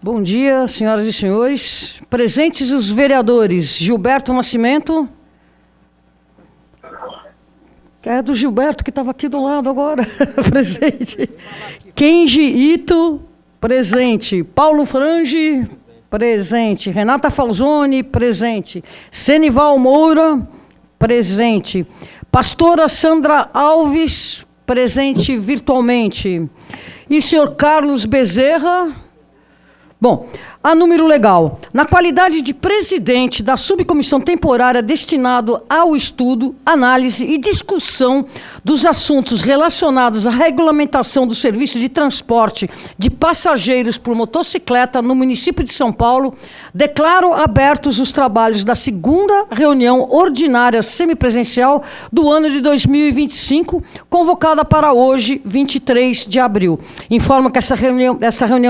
Bom dia, senhoras e senhores. Presentes os vereadores Gilberto Nascimento. É do Gilberto que estava aqui do lado agora. Presente. Kenji Ito. Presente. Paulo Frange. Presente. Renata Falzoni. Presente. Senival Moura. Presente. Pastora Sandra Alves. Presente virtualmente. E senhor Carlos Bezerra. Bom, a número legal. Na qualidade de presidente da subcomissão temporária destinado ao estudo, análise e discussão dos assuntos relacionados à regulamentação do serviço de transporte de passageiros por motocicleta no município de São Paulo, declaro abertos os trabalhos da segunda reunião ordinária semipresencial do ano de 2025, convocada para hoje, 23 de abril. Informo que essa reunião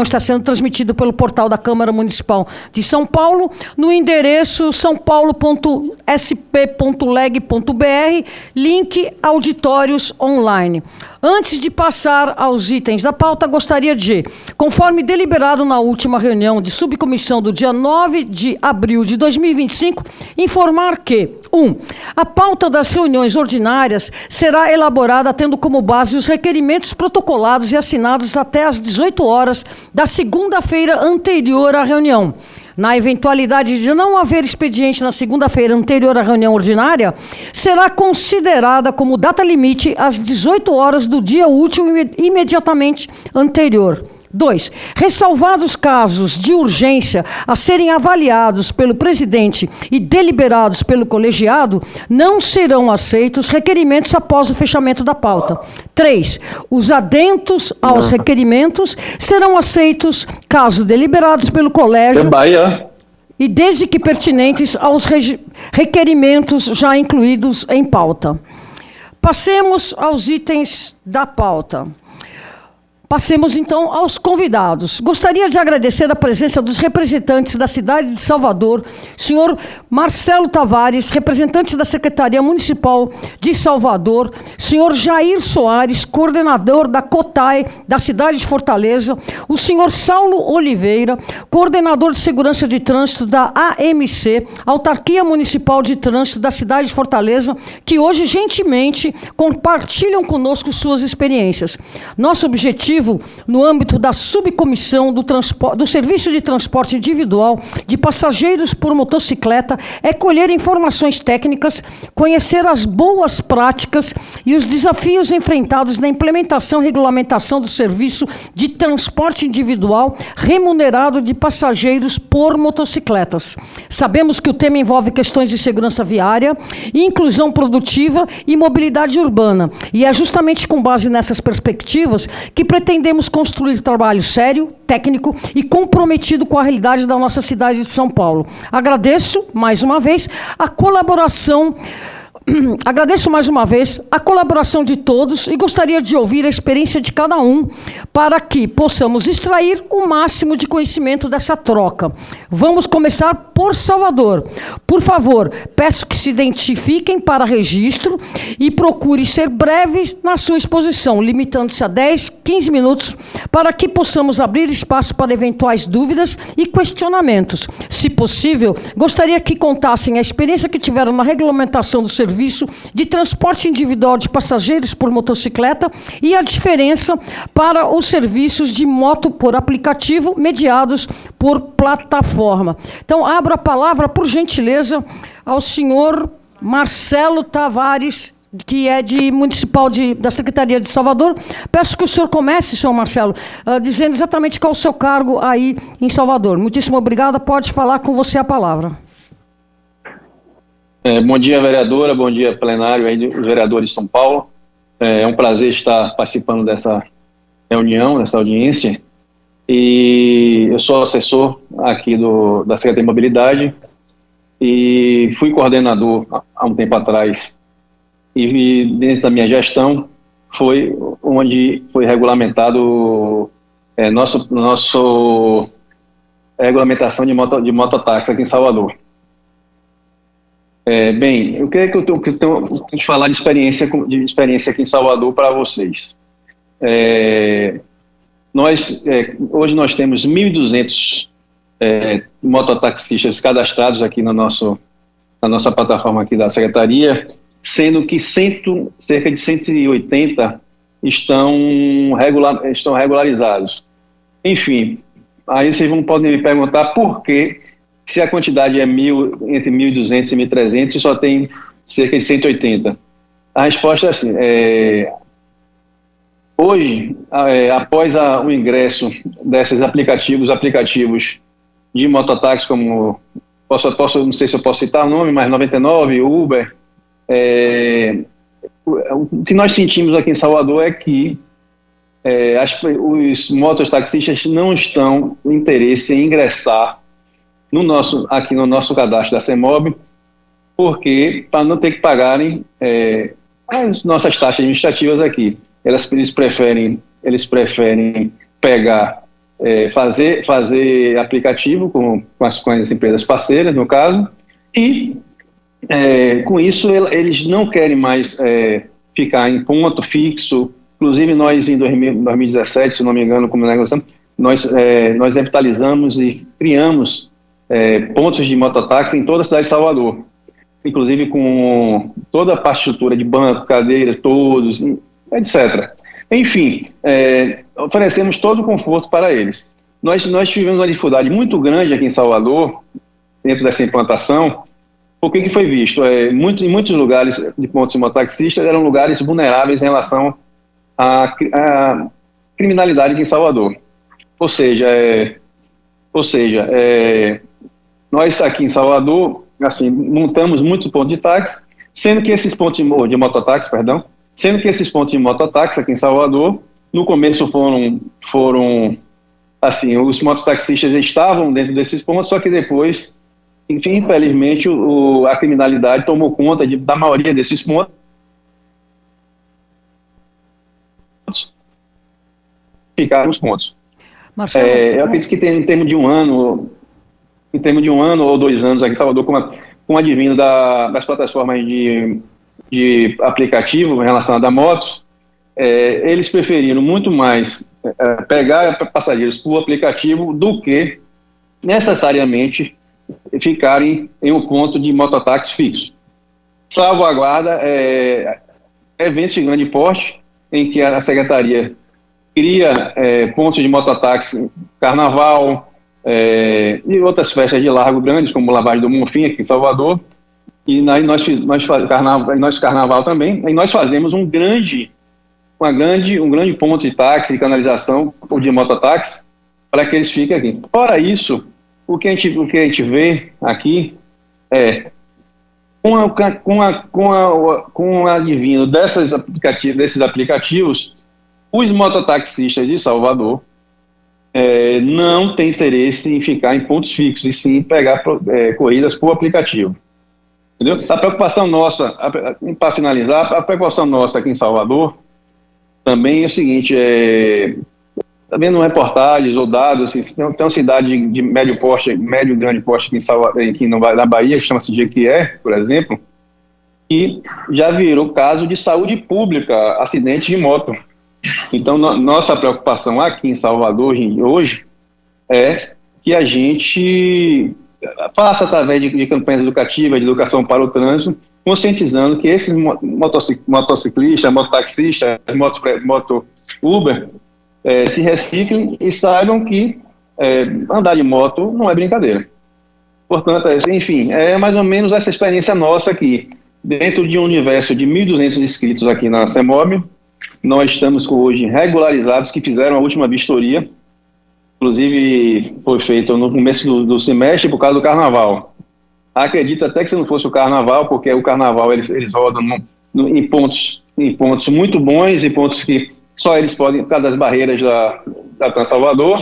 está sendo transmitida pelo portal da Câmara Municipal de São Paulo, no endereço sãopaulo.sp.leg.br, link auditórios online. Antes de passar aos itens da pauta, gostaria de, conforme deliberado na última reunião de subcomissão do dia 9 de abril de 2025, informar que, 1. A pauta das reuniões ordinárias será elaborada tendo como base os requerimentos protocolados e assinados até às 18 horas da segunda-feira anterior à reunião. Na eventualidade de não haver expediente na segunda-feira anterior à reunião ordinária, será considerada como data limite às 18 horas do dia útil imediatamente anterior. 2. Ressalvados casos de urgência a serem avaliados pelo presidente e deliberados pelo colegiado, não serão aceitos requerimentos após o fechamento da pauta. 3. Os adentos aos requerimentos serão aceitos caso deliberados pelo colégio e desde que pertinentes aos requerimentos já incluídos em pauta. Passemos aos itens da pauta. Passemos, então, aos convidados. Gostaria de agradecer a presença dos representantes da cidade de Salvador, senhor Marcelo Tavares, representante da Secretaria Municipal de Salvador, senhor Jair Soares, coordenador da COTAI da cidade de Fortaleza, o senhor Saulo Oliveira, coordenador de Segurança de Trânsito da AMC, Autarquia Municipal de Trânsito da cidade de Fortaleza, que hoje, gentilmente, compartilham conosco suas experiências. Nosso objetivo no âmbito da subcomissão do Serviço de Transporte Individual de Passageiros por Motocicleta é colher informações técnicas, conhecer as boas práticas e os desafios enfrentados na implementação e regulamentação do serviço de transporte individual remunerado de passageiros por motocicletas. Sabemos que o tema envolve questões de segurança viária, inclusão produtiva e mobilidade urbana, e é justamente com base nessas perspectivas que pretendemos construir trabalho sério, técnico e comprometido com a realidade da nossa cidade de São Paulo. Agradeço mais uma vez a colaboração de todos e gostaria de ouvir a experiência de cada um para que possamos extrair o máximo de conhecimento dessa troca. Vamos começar por Salvador. Por favor, peço que se identifiquem para registro e procure ser breves na sua exposição, limitando-se a 10, 15 minutos, para que possamos abrir espaço para eventuais dúvidas e questionamentos. Se possível, gostaria que contassem a experiência que tiveram na regulamentação do serviço de transporte individual de passageiros por motocicleta e a diferença para os serviços de moto por aplicativo mediados por plataforma. Então, abro a palavra, por gentileza, ao senhor Marcelo Tavares, que é da Secretaria de Salvador. Peço que o senhor comece, senhor Marcelo, dizendo exatamente qual é o seu cargo aí em Salvador. Muitíssimo obrigada. Pode falar, com você a palavra. Bom dia, vereadora, bom dia, plenário aí dos vereadores de São Paulo. É um prazer estar participando dessa reunião, dessa audiência. E eu sou assessor aqui da Secretaria de Mobilidade e fui coordenador há um tempo atrás. E dentro da minha gestão foi onde foi regulamentado nossa regulamentação de mototáxi aqui em Salvador. Bem, o que é que eu tenho que falar de experiência aqui em Salvador para vocês? Hoje nós temos 1.200 mototaxistas cadastrados aqui na nossa plataforma aqui da Secretaria, sendo que cerca de 180 estão regularizados. Enfim, aí vocês podem me perguntar por que, se a quantidade é entre 1.200 e 1.300, e só tem cerca de 180. A resposta é assim, hoje, após o ingresso desses aplicativos de mototáxi, como, não sei se eu posso citar o nome, mas 99, Uber, o que nós sentimos aqui em Salvador é que os mototaxistas não estão com interesse em ingressar aqui no nosso cadastro da CEMOB, porque para não ter que pagarem as nossas taxas administrativas aqui. Eles preferem pegar, fazer aplicativo com as empresas parceiras, no caso, e com isso eles não querem mais ficar em ponto fixo. Inclusive nós em 2017, se não me engano, como negociamos, nós revitalizamos e criamos pontos de mototáxi em toda a cidade de Salvador, inclusive com toda a parte de estrutura de banco, cadeira, todos, etc. Enfim, oferecemos todo o conforto para eles. Nós tivemos uma dificuldade muito grande aqui em Salvador, dentro dessa implantação, porque que foi visto? Em muitos lugares de pontos de mototaxistas eram lugares vulneráveis em relação à criminalidade aqui em Salvador. Ou seja, nós aqui em Salvador, assim, montamos muitos pontos de táxi, sendo que esses pontos de mototáxi, aqui em Salvador, no começo foram assim, os mototaxistas estavam dentro desses pontos, só que depois, enfim, infelizmente, a criminalidade tomou conta da maioria desses pontos. Ficaram os pontos. Marcelo, eu acredito que em termos de um ano ou 2 anos aqui em Salvador, com o advento das plataformas de aplicativo relacionado a motos, eles preferiram muito mais pegar passageiros por aplicativo do que necessariamente ficarem em um ponto de mototáxi fixo. Salvaguarda eventos de grande porte, em que a Secretaria cria pontos de mototáxi, carnaval e outras festas de largo grandes, como Lavagem do Monfim, aqui em Salvador, e nós carnaval também, e nós fazemos um grande ponto de táxi, de canalização, ou de mototáxi, para que eles fiquem aqui. Fora isso, o que a gente vê aqui com o advento desses aplicativos, os mototaxistas de Salvador não têm interesse em ficar em pontos fixos, e sim pegar corridas por aplicativo. Entendeu? A preocupação nossa, para finalizar, a preocupação nossa aqui em Salvador também é o seguinte, vendo reportagens ou dados, assim, tem uma cidade de médio e grande porte aqui na Bahia, que chama-se Jequié, por exemplo, que já virou caso de saúde pública, acidente de moto. Então, nossa preocupação aqui em Salvador hoje é que a gente faça, através de campanhas educativas, de educação para o trânsito, conscientizando que esses motociclistas, mototaxistas, moto Uber, se reciclem e saibam que andar de moto não é brincadeira. Portanto, enfim, é mais ou menos essa experiência nossa aqui. Dentro de um universo de 1.200 inscritos aqui na CEMOB, nós estamos hoje regularizados, que fizeram a última vistoria, inclusive foi feito no começo do semestre por causa do carnaval. Acredito até que se não fosse o carnaval, porque o carnaval eles rodam em pontos muito bons, e pontos que só eles podem, por causa das barreiras da Trans-Salvador.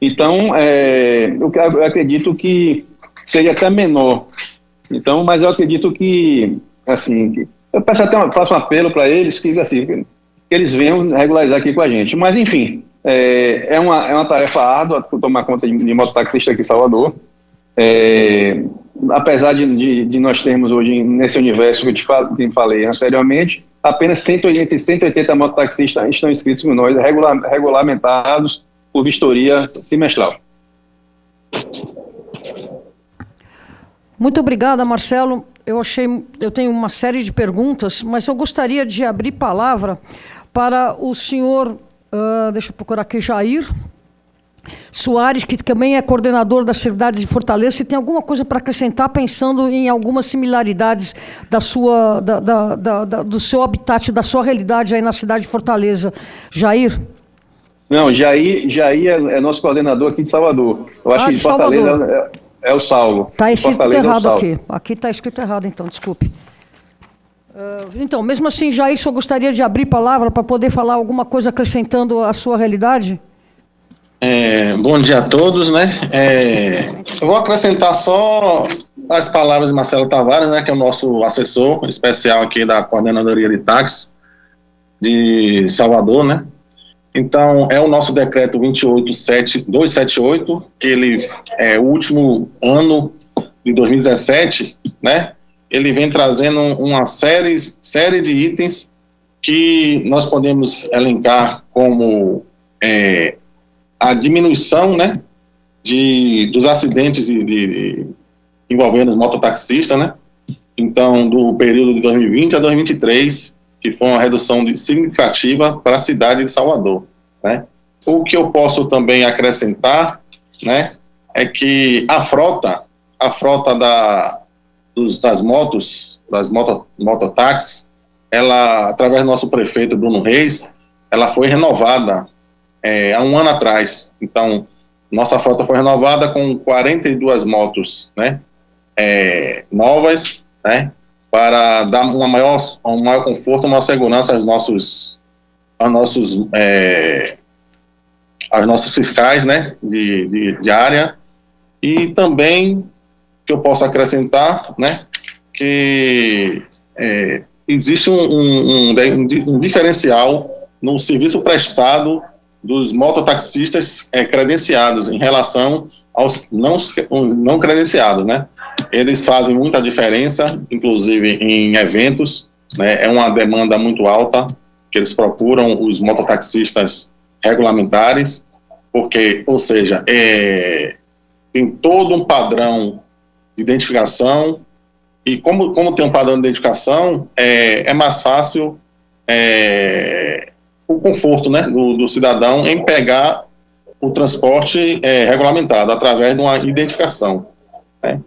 Então, eu acredito que seria até menor. Então, mas eu acredito que, assim, eu faço um apelo para eles que eles venham regularizar aqui com a gente. Mas, enfim, é uma tarefa árdua tomar conta de mototaxista aqui em Salvador. Apesar de nós termos hoje, nesse universo que eu te falei anteriormente, apenas 180 mototaxistas estão inscritos com nós, regulamentados por vistoria semestral. Muito obrigada, Marcelo. Eu tenho uma série de perguntas, mas eu gostaria de abrir palavra para o senhor, deixa eu procurar aqui, Jair Soares, que também é coordenador das cidades de Fortaleza. Se tem alguma coisa para acrescentar, pensando em algumas similaridades do seu habitat, da sua realidade aí na cidade de Fortaleza. Jair? Não, Jair é nosso coordenador aqui de Salvador. Eu acho que de Fortaleza é o Saulo. Está escrito errado aqui. Aqui está escrito errado, então, desculpe. Então, mesmo assim, Jair, só gostaria de abrir palavra para poder falar alguma coisa acrescentando a sua realidade? Bom dia a todos, né? Eu vou acrescentar só as palavras de Marcelo Tavares, né, que é o nosso assessor especial aqui da Coordenadoria de Táxi de Salvador, né? Então, é o nosso decreto 278, que ele é o último ano de 2017, né? Ele vem trazendo uma série de itens que nós podemos elencar como a diminuição, né, dos acidentes envolvendo os mototaxistas, né? Então, do período de 2020 a 2023, que foi uma redução significativa para a cidade de Salvador, né? O que eu posso também acrescentar, né, é que a frota das mototáxis, ela, através do nosso prefeito Bruno Reis, ela foi renovada há um ano atrás. Então, nossa frota foi renovada com 42 motos, né, novas, né, para dar um maior conforto, uma maior segurança aos nossos fiscais, né, de área. E também que eu posso acrescentar, né, que existe um diferencial no serviço prestado dos mototaxistas credenciados em relação aos não credenciados, né? Eles fazem muita diferença, inclusive em eventos, né? É uma demanda muito alta que eles procuram os mototaxistas regulamentares, porque, ou seja, tem todo um padrão de identificação, e como tem um padrão de identificação, é mais fácil o conforto, né, do cidadão em pegar o transporte regulamentado através de uma identificação, né?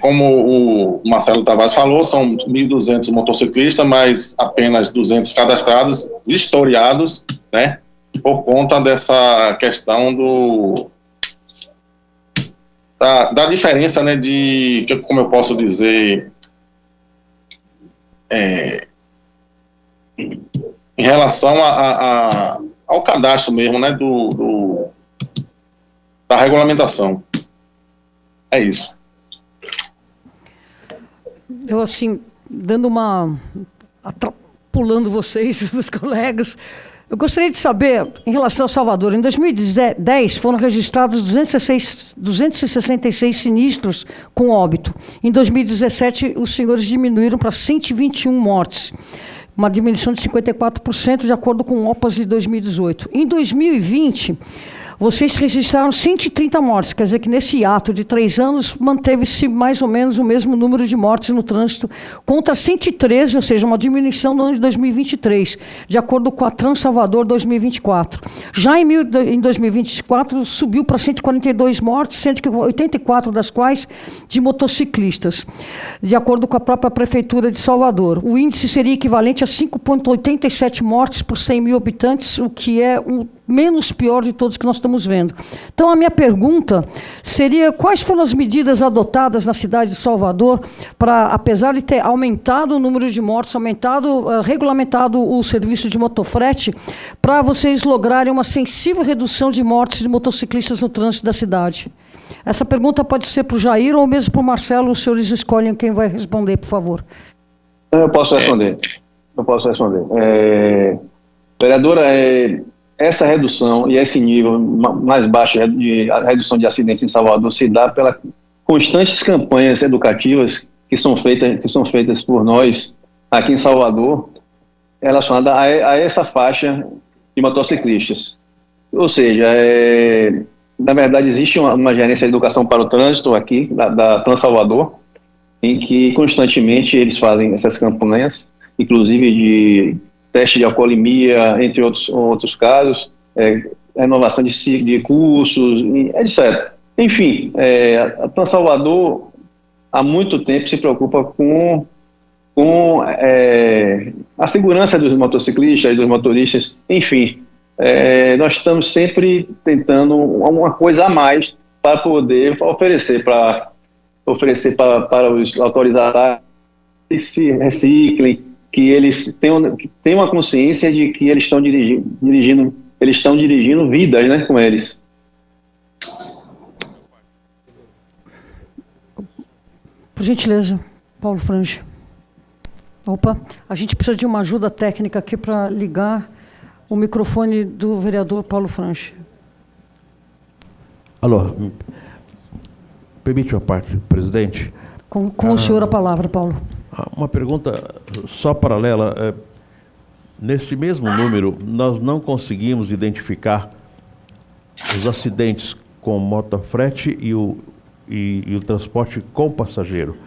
Como o Marcelo Tavares falou, são 1.200 motociclistas, mas apenas 200 cadastrados, vistoriados, né, por conta dessa questão da diferença, né, como eu posso dizer, em relação ao cadastro mesmo, né, da regulamentação. É isso. Eu, assim, pulando vocês, os colegas, eu gostaria de saber, em relação a Salvador, em 2010 foram registrados 266 sinistros com óbito. Em 2017, os senhores diminuíram para 121 mortes, uma diminuição de 54%, de acordo com o OPAS de 2018. Em 2020, vocês registraram 130 mortes, quer dizer que nesse ato de 3 anos manteve-se mais ou menos o mesmo número de mortes no trânsito, contra 113, ou seja, uma diminuição no ano de 2023, de acordo com a Trans Salvador 2024. Já em 2024 subiu para 142 mortes, sendo que 84 das quais de motociclistas, de acordo com a própria Prefeitura de Salvador. O índice seria equivalente a 5,87 mortes por 100 mil habitantes, o que é o menos pior de todos que nós estamos vendo. Então, a minha pergunta seria: quais foram as medidas adotadas na cidade de Salvador para, apesar de ter aumentado o número de mortes, regulamentado o serviço de motofrete, para vocês lograrem uma sensível redução de mortes de motociclistas no trânsito da cidade? Essa pergunta pode ser para o Jair ou mesmo para o Marcelo. Os senhores escolhem quem vai responder, por favor. Eu posso responder. Vereadora, essa redução e esse nível mais baixo de redução de acidentes em Salvador se dá pelas constantes campanhas educativas que são feitas por nós aqui em Salvador relacionada a essa faixa de motociclistas. Ou seja, na verdade existe uma gerência de educação para o trânsito aqui, da Trans Salvador, em que constantemente eles fazem essas campanhas, inclusive de teste de alcoolemia, entre outros casos, renovação de cursos, etc. Enfim, a Trans Salvador há muito tempo se preocupa com a segurança dos motociclistas e dos motoristas. Enfim, nós estamos sempre tentando uma coisa a mais para poder oferecer para os autorizados que se reciclem, que eles tenham a consciência de que eles estão dirigindo vidas, né, com eles. Por gentileza, Paulo Frange. Opa, a gente precisa de uma ajuda técnica aqui para ligar o microfone do vereador Paulo Frange. Alô, permite uma parte, presidente? Com o senhor a palavra, Paulo. Uma pergunta só paralela. Neste mesmo número, nós não conseguimos identificar os acidentes com motofrete e o transporte com passageiro.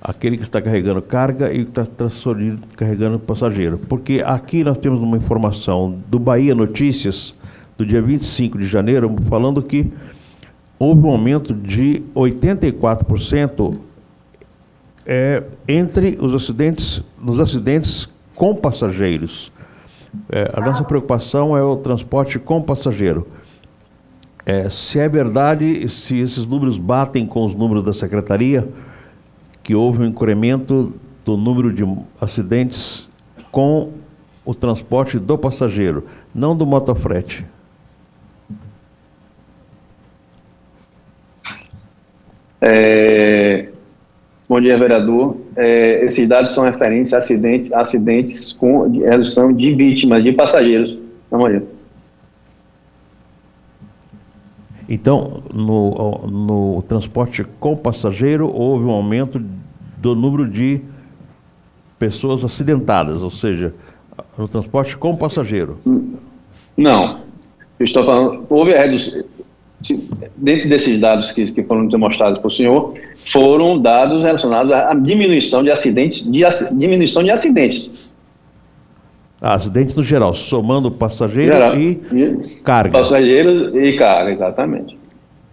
Aquele que está carregando carga e o que está carregando passageiro. Porque aqui nós temos uma informação do Bahia Notícias, do dia 25 de janeiro, falando que houve um aumento de 84% entre nos acidentes com passageiros. A nossa preocupação é o transporte com passageiro. Se é verdade, se esses números batem com os números da Secretaria, que houve um incremento do número de acidentes com o transporte do passageiro, não do motofrete. Bom dia, vereador. Esses dados são referentes a acidentes com redução de vítimas, de passageiros. Vamos aí. Então, no transporte com passageiro, houve um aumento do número de pessoas acidentadas, ou seja, no transporte com passageiro. Não. Eu estou falando, houve a redução. Dentro desses dados que foram demonstrados por senhor, foram dados relacionados à diminuição de acidentes. Acidentes no geral, somando passageiro e carga. Passageiros e carga, exatamente.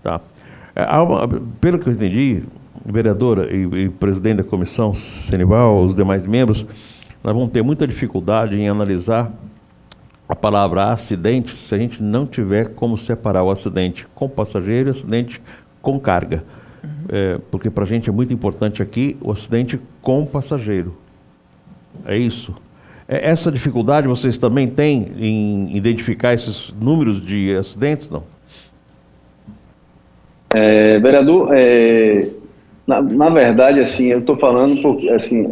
Tá. Pelo que eu entendi, vereadora e presidente da comissão, Senival, os demais membros, nós vamos ter muita dificuldade em analisar a palavra acidente se a gente não tiver como separar o acidente com passageiro e o acidente com carga. Porque para a gente é muito importante aqui o acidente com passageiro. É isso. Essa dificuldade vocês também têm em identificar esses números de acidentes, não? Vereador, na verdade, assim, eu estou falando porque, assim,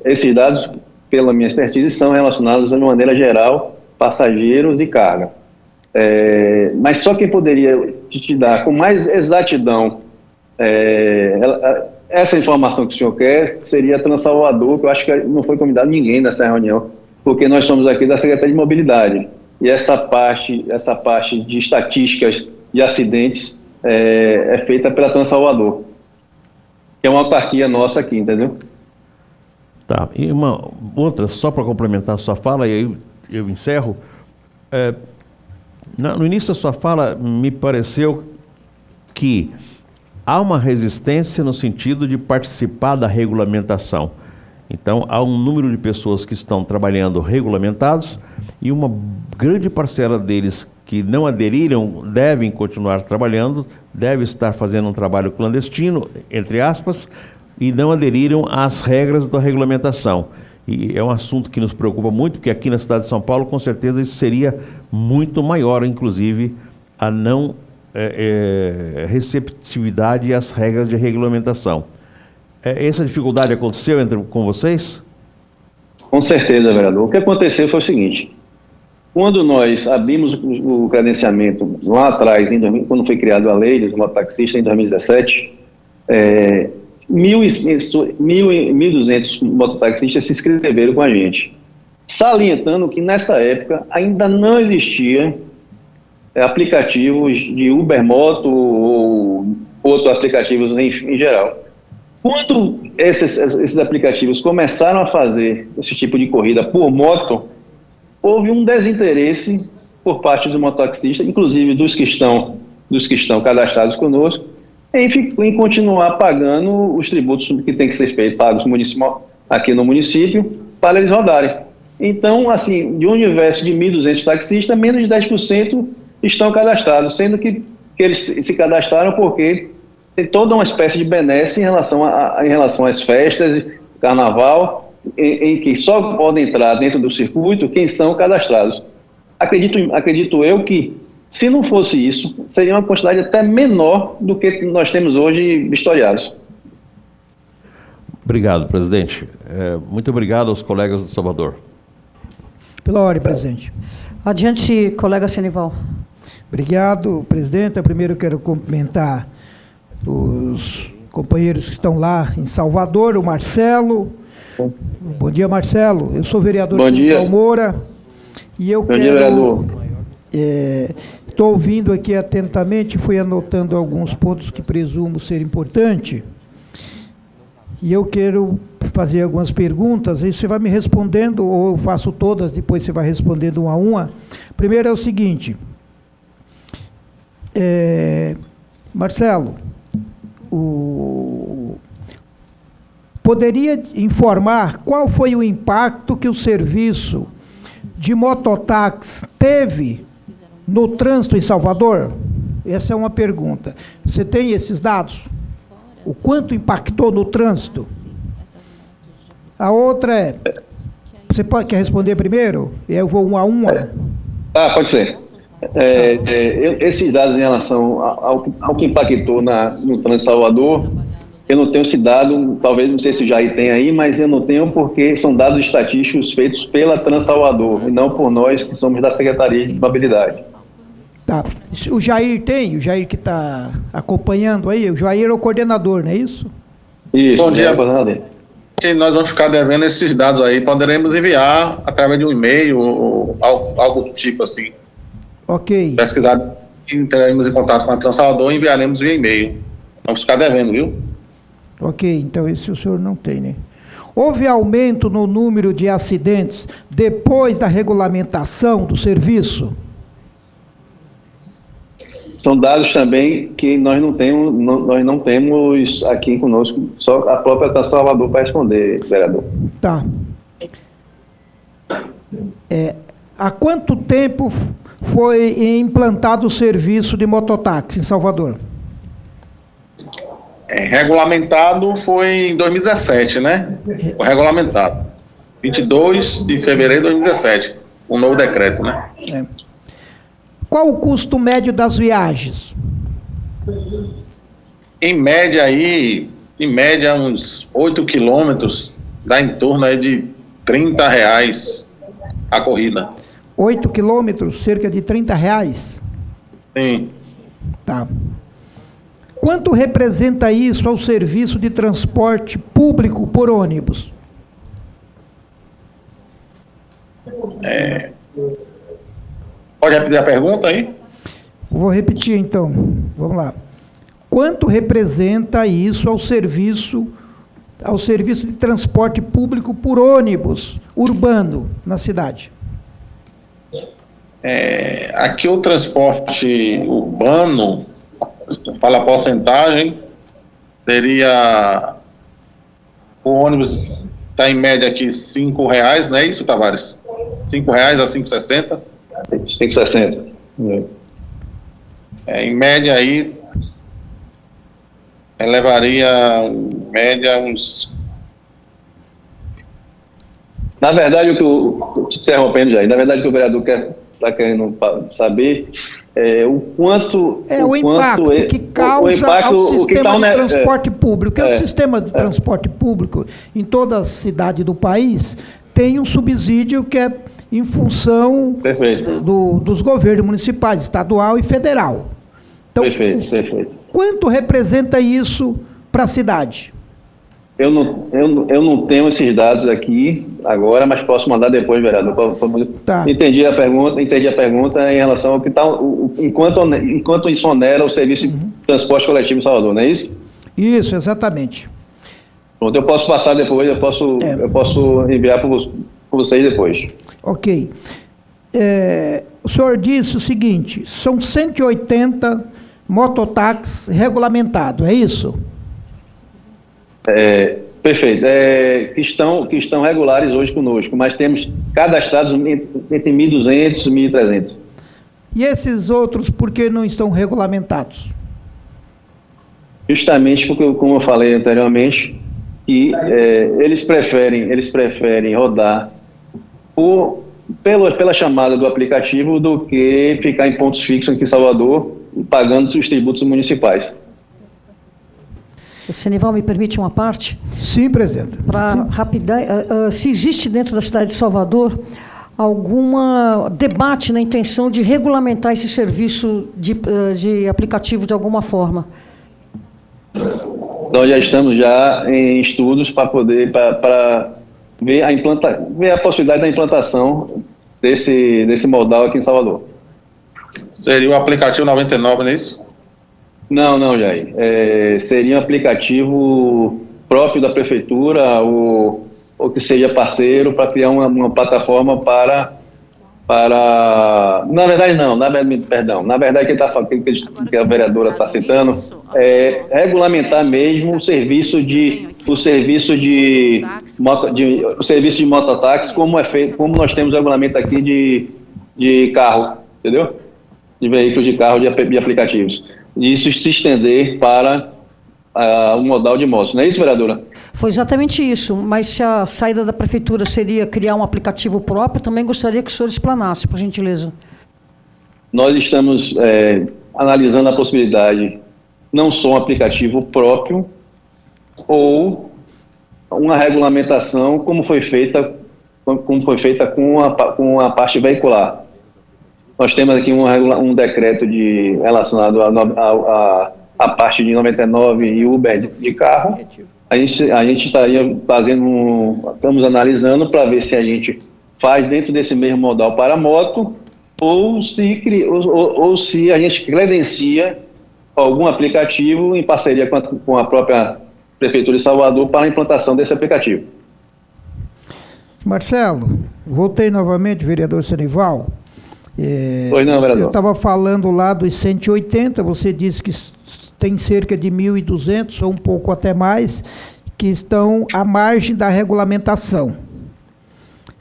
esses dados, pela minha expertise, são relacionados, de maneira geral, passageiros e carga. Mas só quem poderia te dar com mais exatidão essa informação que o senhor quer seria a Trans Salvador, que eu acho que não foi convidado ninguém nessa reunião, porque nós somos aqui da Secretaria de Mobilidade. E essa parte de estatísticas de acidentes é feita pela Trans Salvador, que é uma autarquia nossa aqui, entendeu? Tá. E uma outra, só para complementar a sua fala, e aí eu encerro. No início da sua fala, me pareceu que há uma resistência no sentido de participar da regulamentação. Então, há um número de pessoas que estão trabalhando regulamentados e uma grande parcela deles que não aderiram devem continuar trabalhando, devem estar fazendo um trabalho clandestino, entre aspas, e não aderiram às regras da regulamentação. E é um assunto que nos preocupa muito, porque aqui na cidade de São Paulo, com certeza, isso seria muito maior, inclusive, a não receptividade às regras de regulamentação. Essa dificuldade aconteceu com vocês? Com certeza, vereador. O que aconteceu foi o seguinte: quando nós abrimos o credenciamento lá atrás, quando foi criada a lei dos mototaxistas em 2017, 1.200 mototaxistas se inscreveram com a gente. Salientando que nessa época ainda não existia aplicativos de Uber Moto ou outros aplicativos em geral. Quando esses aplicativos começaram a fazer esse tipo de corrida por moto, houve um desinteresse por parte do mototaxista, inclusive dos que estão cadastrados conosco, em continuar pagando os tributos que têm que ser pagos aqui no município para eles rodarem. Então, assim, de um universo de 1.200 taxistas, menos de 10% estão cadastrados, sendo que eles se cadastraram porque tem toda uma espécie de benesse em relação às festas, carnaval, em que só podem entrar dentro do circuito quem são cadastrados. Acredito eu que, se não fosse isso, seria uma quantidade até menor do que nós temos hoje vistoriados. Obrigado, presidente. Muito obrigado aos colegas do Salvador. Pela ordem, presidente. Adiante, colega Senival. Obrigado, presidente. Primeiro eu quero cumprimentar os companheiros que estão lá em Salvador, o Marcelo. Bom dia, Marcelo. Eu sou vereador de Moura. E eu Bom dia, vereador. Estou ouvindo aqui atentamente, fui anotando alguns pontos que presumo ser importantes. E eu quero fazer algumas perguntas, aí você vai me respondendo, ou eu faço todas, depois você vai respondendo uma a uma. Primeiro é o seguinte, Marcelo, poderia informar qual foi o impacto que o serviço de mototáxi teve no trânsito em Salvador? Essa é uma pergunta. Você tem esses dados? O quanto impactou no trânsito? A outra é... quer responder primeiro? Eu vou uma a uma. Pode ser. Esses dados em relação ao que impactou no trânsito de Salvador, eu não tenho esse dado, talvez, não sei se o Jair tem aí, mas eu não tenho porque são dados estatísticos feitos pela Trans-Salvador, e não por nós que somos da Secretaria de Mobilidade. Tá. O Jair tem? O Jair que está acompanhando aí? O Jair é o coordenador, não é isso? Isso. Bom dia, coordenador. Nós vamos ficar devendo esses dados aí. Poderemos enviar através de um e-mail ou algo do tipo assim. Ok. Pesquisar, entraremos em contato com a Trans-Salvador e enviaremos via e-mail. Vamos ficar devendo, viu? Ok, então esse o senhor não tem, né? Houve aumento no número de acidentes depois da regulamentação do serviço? São dados também que nós não temos aqui conosco, só a própria Trans-Salvador para responder, vereador. Tá. Há quanto tempo foi implantado o serviço de mototáxi em Salvador? Regulamentado foi em 2017, né? Foi regulamentado. 22 de fevereiro de 2017, um novo decreto, né? Qual o custo médio das viagens? Em média uns 8 quilômetros, dá em torno aí de R$30 a corrida. 8 quilômetros, cerca de R$30? Sim. Tá. Quanto representa isso ao serviço de transporte público por ônibus? Pode repetir a pergunta aí? Vou repetir então. Vamos lá. Quanto representa isso ao serviço de transporte público por ônibus urbano na cidade? Aqui o transporte urbano, para a porcentagem, teria o ônibus está em média aqui R$5, não é isso, Tavares? R$5 a R$5,60? 5,60. Em média aí levaria em média uns... Na verdade, o que eu te interrompendo já, na verdade o que o vereador está querendo saber o quanto... o impacto que causa ao sistema de transporte público. O sistema de transporte público em toda a cidade do país tem um subsídio que é em função dos governos municipais, estadual e federal. Então, perfeito. Quanto representa isso para a cidade? Eu não tenho esses dados aqui agora, mas posso mandar depois, vereador. Tá. Entendi a pergunta em relação ao que está, enquanto isso onera o serviço de transporte coletivo em Salvador, não é isso? Isso, exatamente. Pronto, eu posso passar depois, eu posso enviar para vocês depois. Ok. O senhor disse o seguinte, são 180 mototáxis regulamentados, é isso? Perfeito. Que estão regulares hoje conosco, mas temos cadastrados entre 1.200 e 1.300. E esses outros, por que não estão regulamentados? Justamente porque, como eu falei anteriormente, que eles preferem rodar pela chamada do aplicativo do que ficar em pontos fixos aqui em Salvador, pagando os tributos municipais. Senival, me permite uma parte? Sim, presidente. Para se existe dentro da cidade de Salvador algum debate na intenção de regulamentar esse serviço de aplicativo de alguma forma? Nós já estamos em estudos para poder ver a possibilidade da implantação desse modal aqui em Salvador. Seria o aplicativo 99, não é isso? Não, Jair. Seria um aplicativo próprio da prefeitura ou que seja parceiro para criar uma plataforma para... Na verdade, não. Perdão. Na verdade, que a vereadora está citando é regulamentar mesmo o serviço de mototáxi, como é feito, como nós temos regulamento aqui de carro, entendeu? De veículos de carro de aplicativos. E isso se estender para o modal de motos. Não é isso, vereadora? Foi exatamente isso, mas se a saída da prefeitura seria criar um aplicativo próprio, também gostaria que o senhor explanasse, por gentileza. Nós estamos analisando a possibilidade, não só um aplicativo próprio, ou uma regulamentação como foi feita com a parte veicular. Nós temos aqui um decreto relacionado à parte de 99 e Uber de carro. A gente estaria estamos analisando para ver se a gente faz dentro desse mesmo modal para moto ou se a gente credencia algum aplicativo em parceria com a própria Prefeitura de Salvador para a implantação desse aplicativo. Marcelo, voltei novamente, vereador Senival. Pois não, vereador. Eu estava falando lá dos 180, você disse que tem cerca de 1.200, ou um pouco até mais, que estão à margem da regulamentação.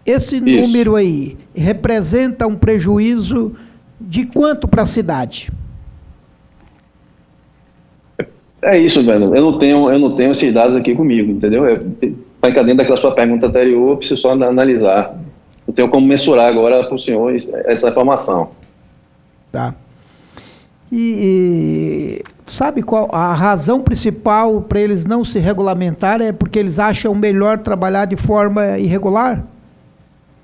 Esse número aí representa um prejuízo de quanto para a cidade? É isso, velho. Eu não tenho esses dados aqui comigo, entendeu? Está dentro daquela sua pergunta anterior, eu preciso só analisar. Não tenho como mensurar agora para o senhor essa informação. Tá. E sabe qual a razão principal para eles não se regulamentar? É porque eles acham melhor trabalhar de forma irregular?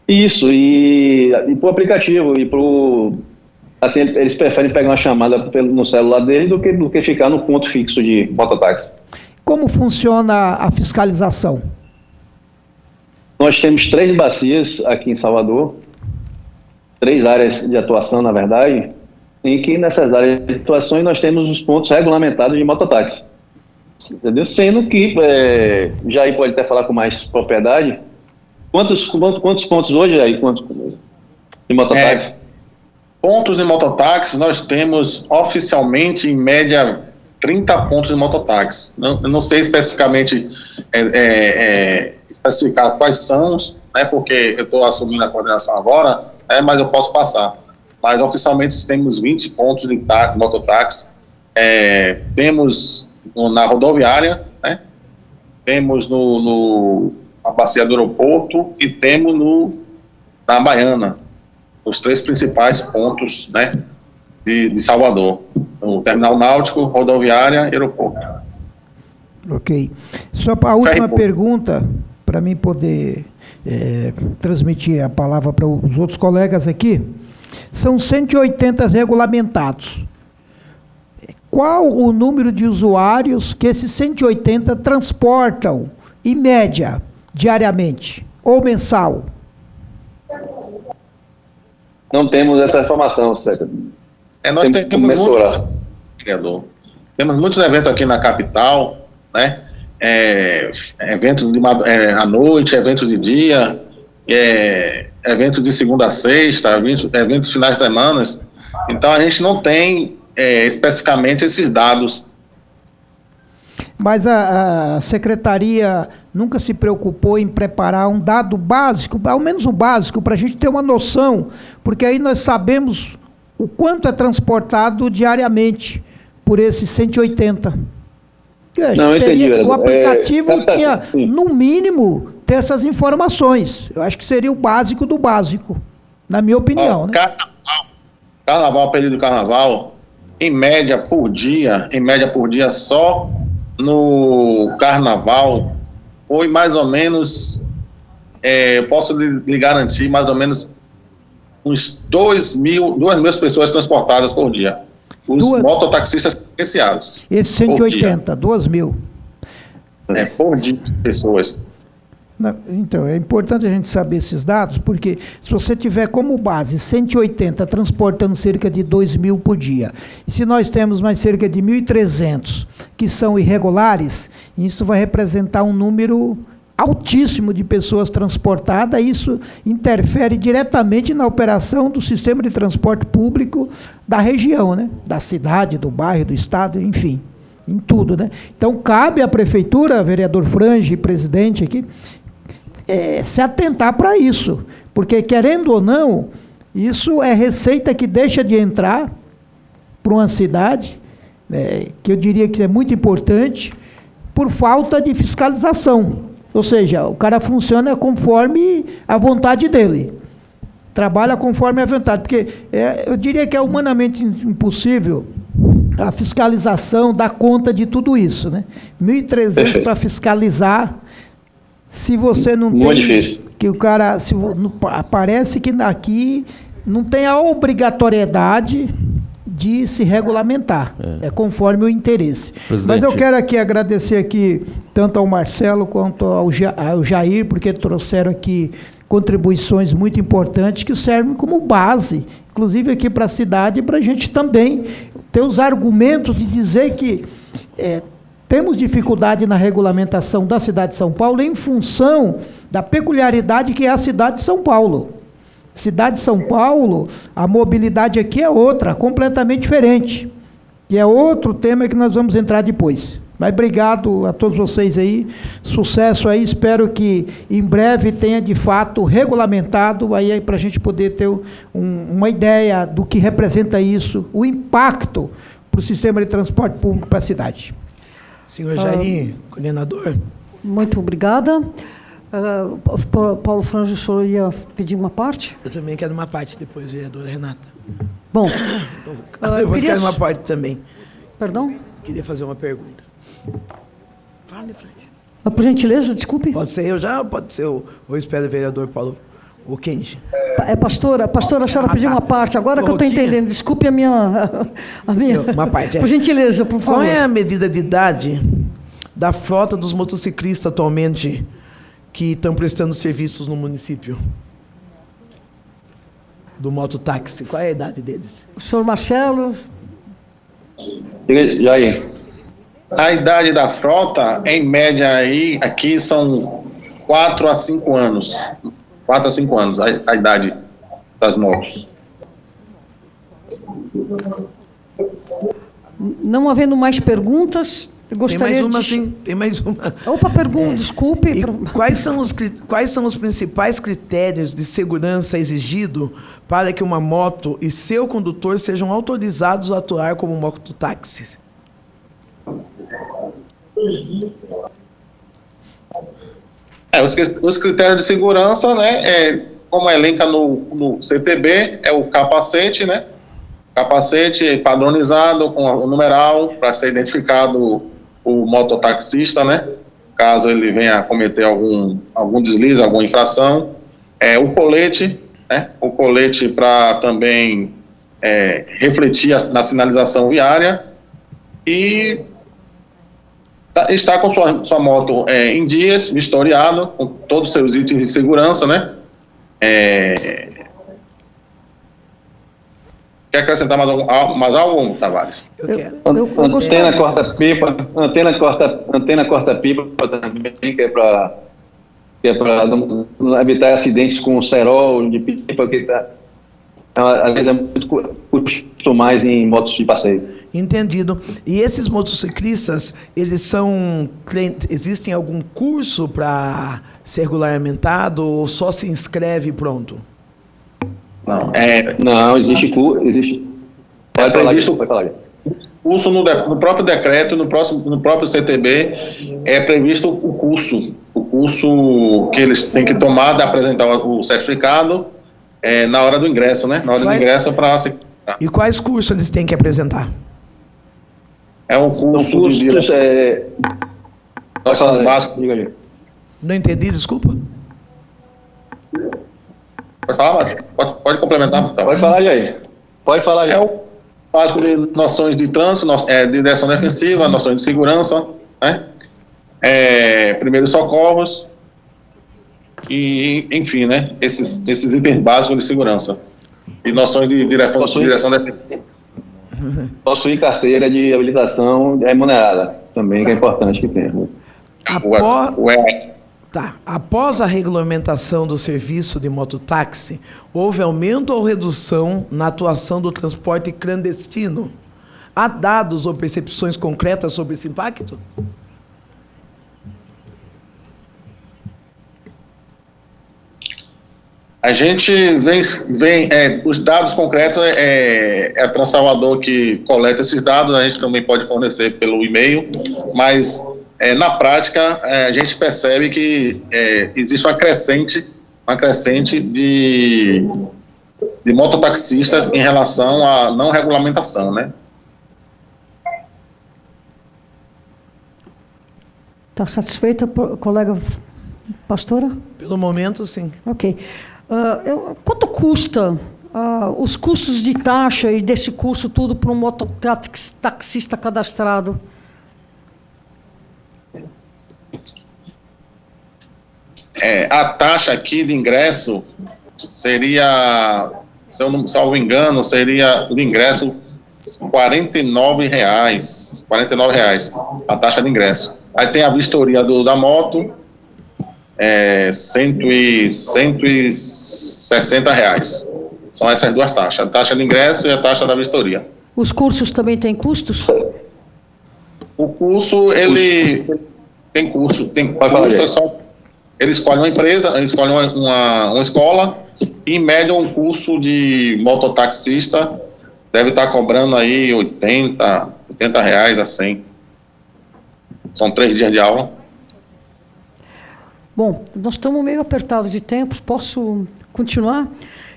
Isso, e para o aplicativo, assim, eles preferem pegar uma chamada no celular dele do que ficar no ponto fixo de mototáxi. Como funciona a fiscalização? Nós temos 3 bacias aqui em Salvador, 3 áreas de atuação, na verdade, em que nessas áreas de atuação nós temos os pontos regulamentados de mototáxi. Entendeu? Sendo que, Jair pode até falar com mais propriedade, quantos pontos hoje, Jair, de mototáxi? Pontos de mototáxi, nós temos oficialmente, em média, 30 pontos de mototáxi. Eu não sei especificamente especificar quais são, né, porque eu estou assumindo a coordenação agora, mas eu posso passar. Mas oficialmente temos 20 pontos de mototáxi. Temos na rodoviária, né, temos na bacia do aeroporto e temos na Baiana, os 3 principais pontos, né, de Salvador: o terminal náutico, rodoviária e aeroporto. Ok. Só para a última pergunta, para mim poder transmitir a palavra para os outros colegas aqui. São 180 regulamentados. Qual o número de usuários que esses 180 transportam em média, diariamente ou mensal? Não temos essa informação, Sérgio. Nós Temos que temos mensurar. vereador. Temos muitos eventos aqui na capital, né? Eventos à noite, eventos de dia, eventos de segunda a sexta, eventos de finais de semana. Então a gente não tem especificamente esses dados. Mas a secretaria nunca se preocupou em preparar um dado básico, ao menos o básico, para a gente ter uma noção, porque aí nós sabemos o quanto é transportado diariamente por esses 180. Não, entendi. O aplicativo tinha, sim, no mínimo, ter essas informações. Eu acho que seria o básico do básico, na minha opinião. Né? Carnaval, período do carnaval, em média por dia, só no carnaval, foi mais ou menos, eu posso lhe garantir, mais ou menos uns 2 mil pessoas transportadas por dia. Os mototaxistas licenciados. Esses 180, 2 mil. Por dia, pessoas. Então, é importante a gente saber esses dados, porque se você tiver como base 180 transportando cerca de 2 mil por dia, e se nós temos mais cerca de 1.300 que são irregulares, isso vai representar um número altíssimo de pessoas transportadas, isso interfere diretamente na operação do sistema de transporte público da região, né? Da cidade, do bairro, do estado, enfim, em tudo, né? Então, cabe à prefeitura, vereador Frange, presidente aqui, se atentar para isso, porque, querendo ou não, isso é receita que deixa de entrar para uma cidade, que eu diria que é muito importante, por falta de fiscalização. Ou seja, o cara funciona conforme a vontade dele, trabalha conforme a vontade, porque eu diria que é humanamente impossível a fiscalização dar conta de tudo isso, né? 1.300 para fiscalizar. Se você não muito tem, difícil. Que o cara, parece que aqui não tem a obrigatoriedade de se regulamentar, conforme o interesse. Presidente. Mas eu quero aqui agradecer aqui tanto ao Marcelo quanto ao Jair, porque trouxeram aqui contribuições muito importantes que servem como base, inclusive aqui para a cidade, para a gente também ter os argumentos de dizer que temos dificuldade na regulamentação da cidade de São Paulo em função da peculiaridade que é a cidade de São Paulo. Cidade de São Paulo, a mobilidade aqui é outra, completamente diferente. E é outro tema que nós vamos entrar depois. Mas obrigado a todos vocês aí, sucesso aí, espero que em breve tenha de fato regulamentado, aí para a gente poder ter uma ideia do que representa isso, o impacto para o sistema de transporte público para a cidade. Senhor Jair, coordenador. Muito obrigada. Paulo Frange, o senhor ia pedir uma parte? Eu também quero uma parte depois, vereadora Renata. Bom, eu vou querer uma parte também. Perdão? Queria fazer uma pergunta. Fale, Frange. Por gentileza, desculpe. Pode ser eu já ou pode ser eu espero o vereador Paulo o Kenji? Pastora, a senhora pediu uma parte, agora que eu estou entendendo. Desculpe a minha... Uma parte, Por gentileza, por favor. Qual é a medida de idade da frota dos motociclistas atualmente que estão prestando serviços no município? Do mototáxi, qual é a idade deles? O senhor Marcelo... Jair. A idade da frota, em média, aqui são 4 a 5 anos. 4 a 5 anos, a idade das motos. Não havendo mais perguntas, eu gostaria Tem mais uma, sim. Tem mais uma. Opa, pergunta, desculpe. E quais são os principais critérios de segurança exigidos para que uma moto e seu condutor sejam autorizados a atuar como mototáxi? Os critérios de segurança, né, como elenca no CTB, é o capacete, né? Capacete padronizado com o numeral para ser identificado o mototaxista, né? Caso ele venha a cometer algum deslize, alguma infração. O colete, né? O colete para também refletir na sinalização viária. E está com sua moto em dias, vistoriado, com todos os seus itens de segurança, né? Quer acrescentar mais algo, Tavares? Eu quero. Antena corta-pipa, antena corta-pipa também, que é para evitar acidentes com cerol de pipa, que às vezes é muito custo mais em motos de passeio. Entendido. E esses motociclistas, existem algum curso para ser regulamentado ou só se inscreve e pronto? Não, existe curso. Pode falar. Curso no próprio decreto, no próprio CTB, é previsto o curso que eles têm que tomar de apresentar o certificado na hora do ingresso, né? Na hora do ingresso para se... E quais cursos eles têm que apresentar? É um curso de direção. Noções básicas. Não entendi, desculpa. Pode falar, pode complementar. Então. Pode falar, Jair. É o básico de noções de trânsito, de direção defensiva, noções de segurança, né? Primeiros socorros e, enfim, né? Esses itens básicos de segurança e noções de direção defensiva. Possuir carteira de habilitação remunerada, também, que é importante que tenha. Após a regulamentação do serviço de mototáxi, houve aumento ou redução na atuação do transporte clandestino? Há dados ou percepções concretas sobre esse impacto? A gente vem os dados concretos a Transalvador que coleta esses dados, a gente também pode fornecer pelo e-mail, mas na prática a gente percebe que existe uma crescente de mototaxistas em relação à não regulamentação, né? Está satisfeita, colega pastora? Pelo momento, sim. Ok. Quanto custa os custos de taxa e desse curso tudo para um mototaxista cadastrado? A taxa aqui de ingresso seria, se eu não salvo engano, seria o ingresso R$49 a taxa de ingresso. Aí tem a vistoria da moto, R$160. São essas duas taxas, a taxa de ingresso e a taxa da vistoria. Os cursos também têm custos? O curso, ele tem custo, ele escolhe uma empresa, ele escolhe uma escola e, em média, um curso de mototaxista deve estar cobrando aí R$80 a 100. São 3 dias de aula. Bom, nós estamos meio apertados de tempos. Posso continuar?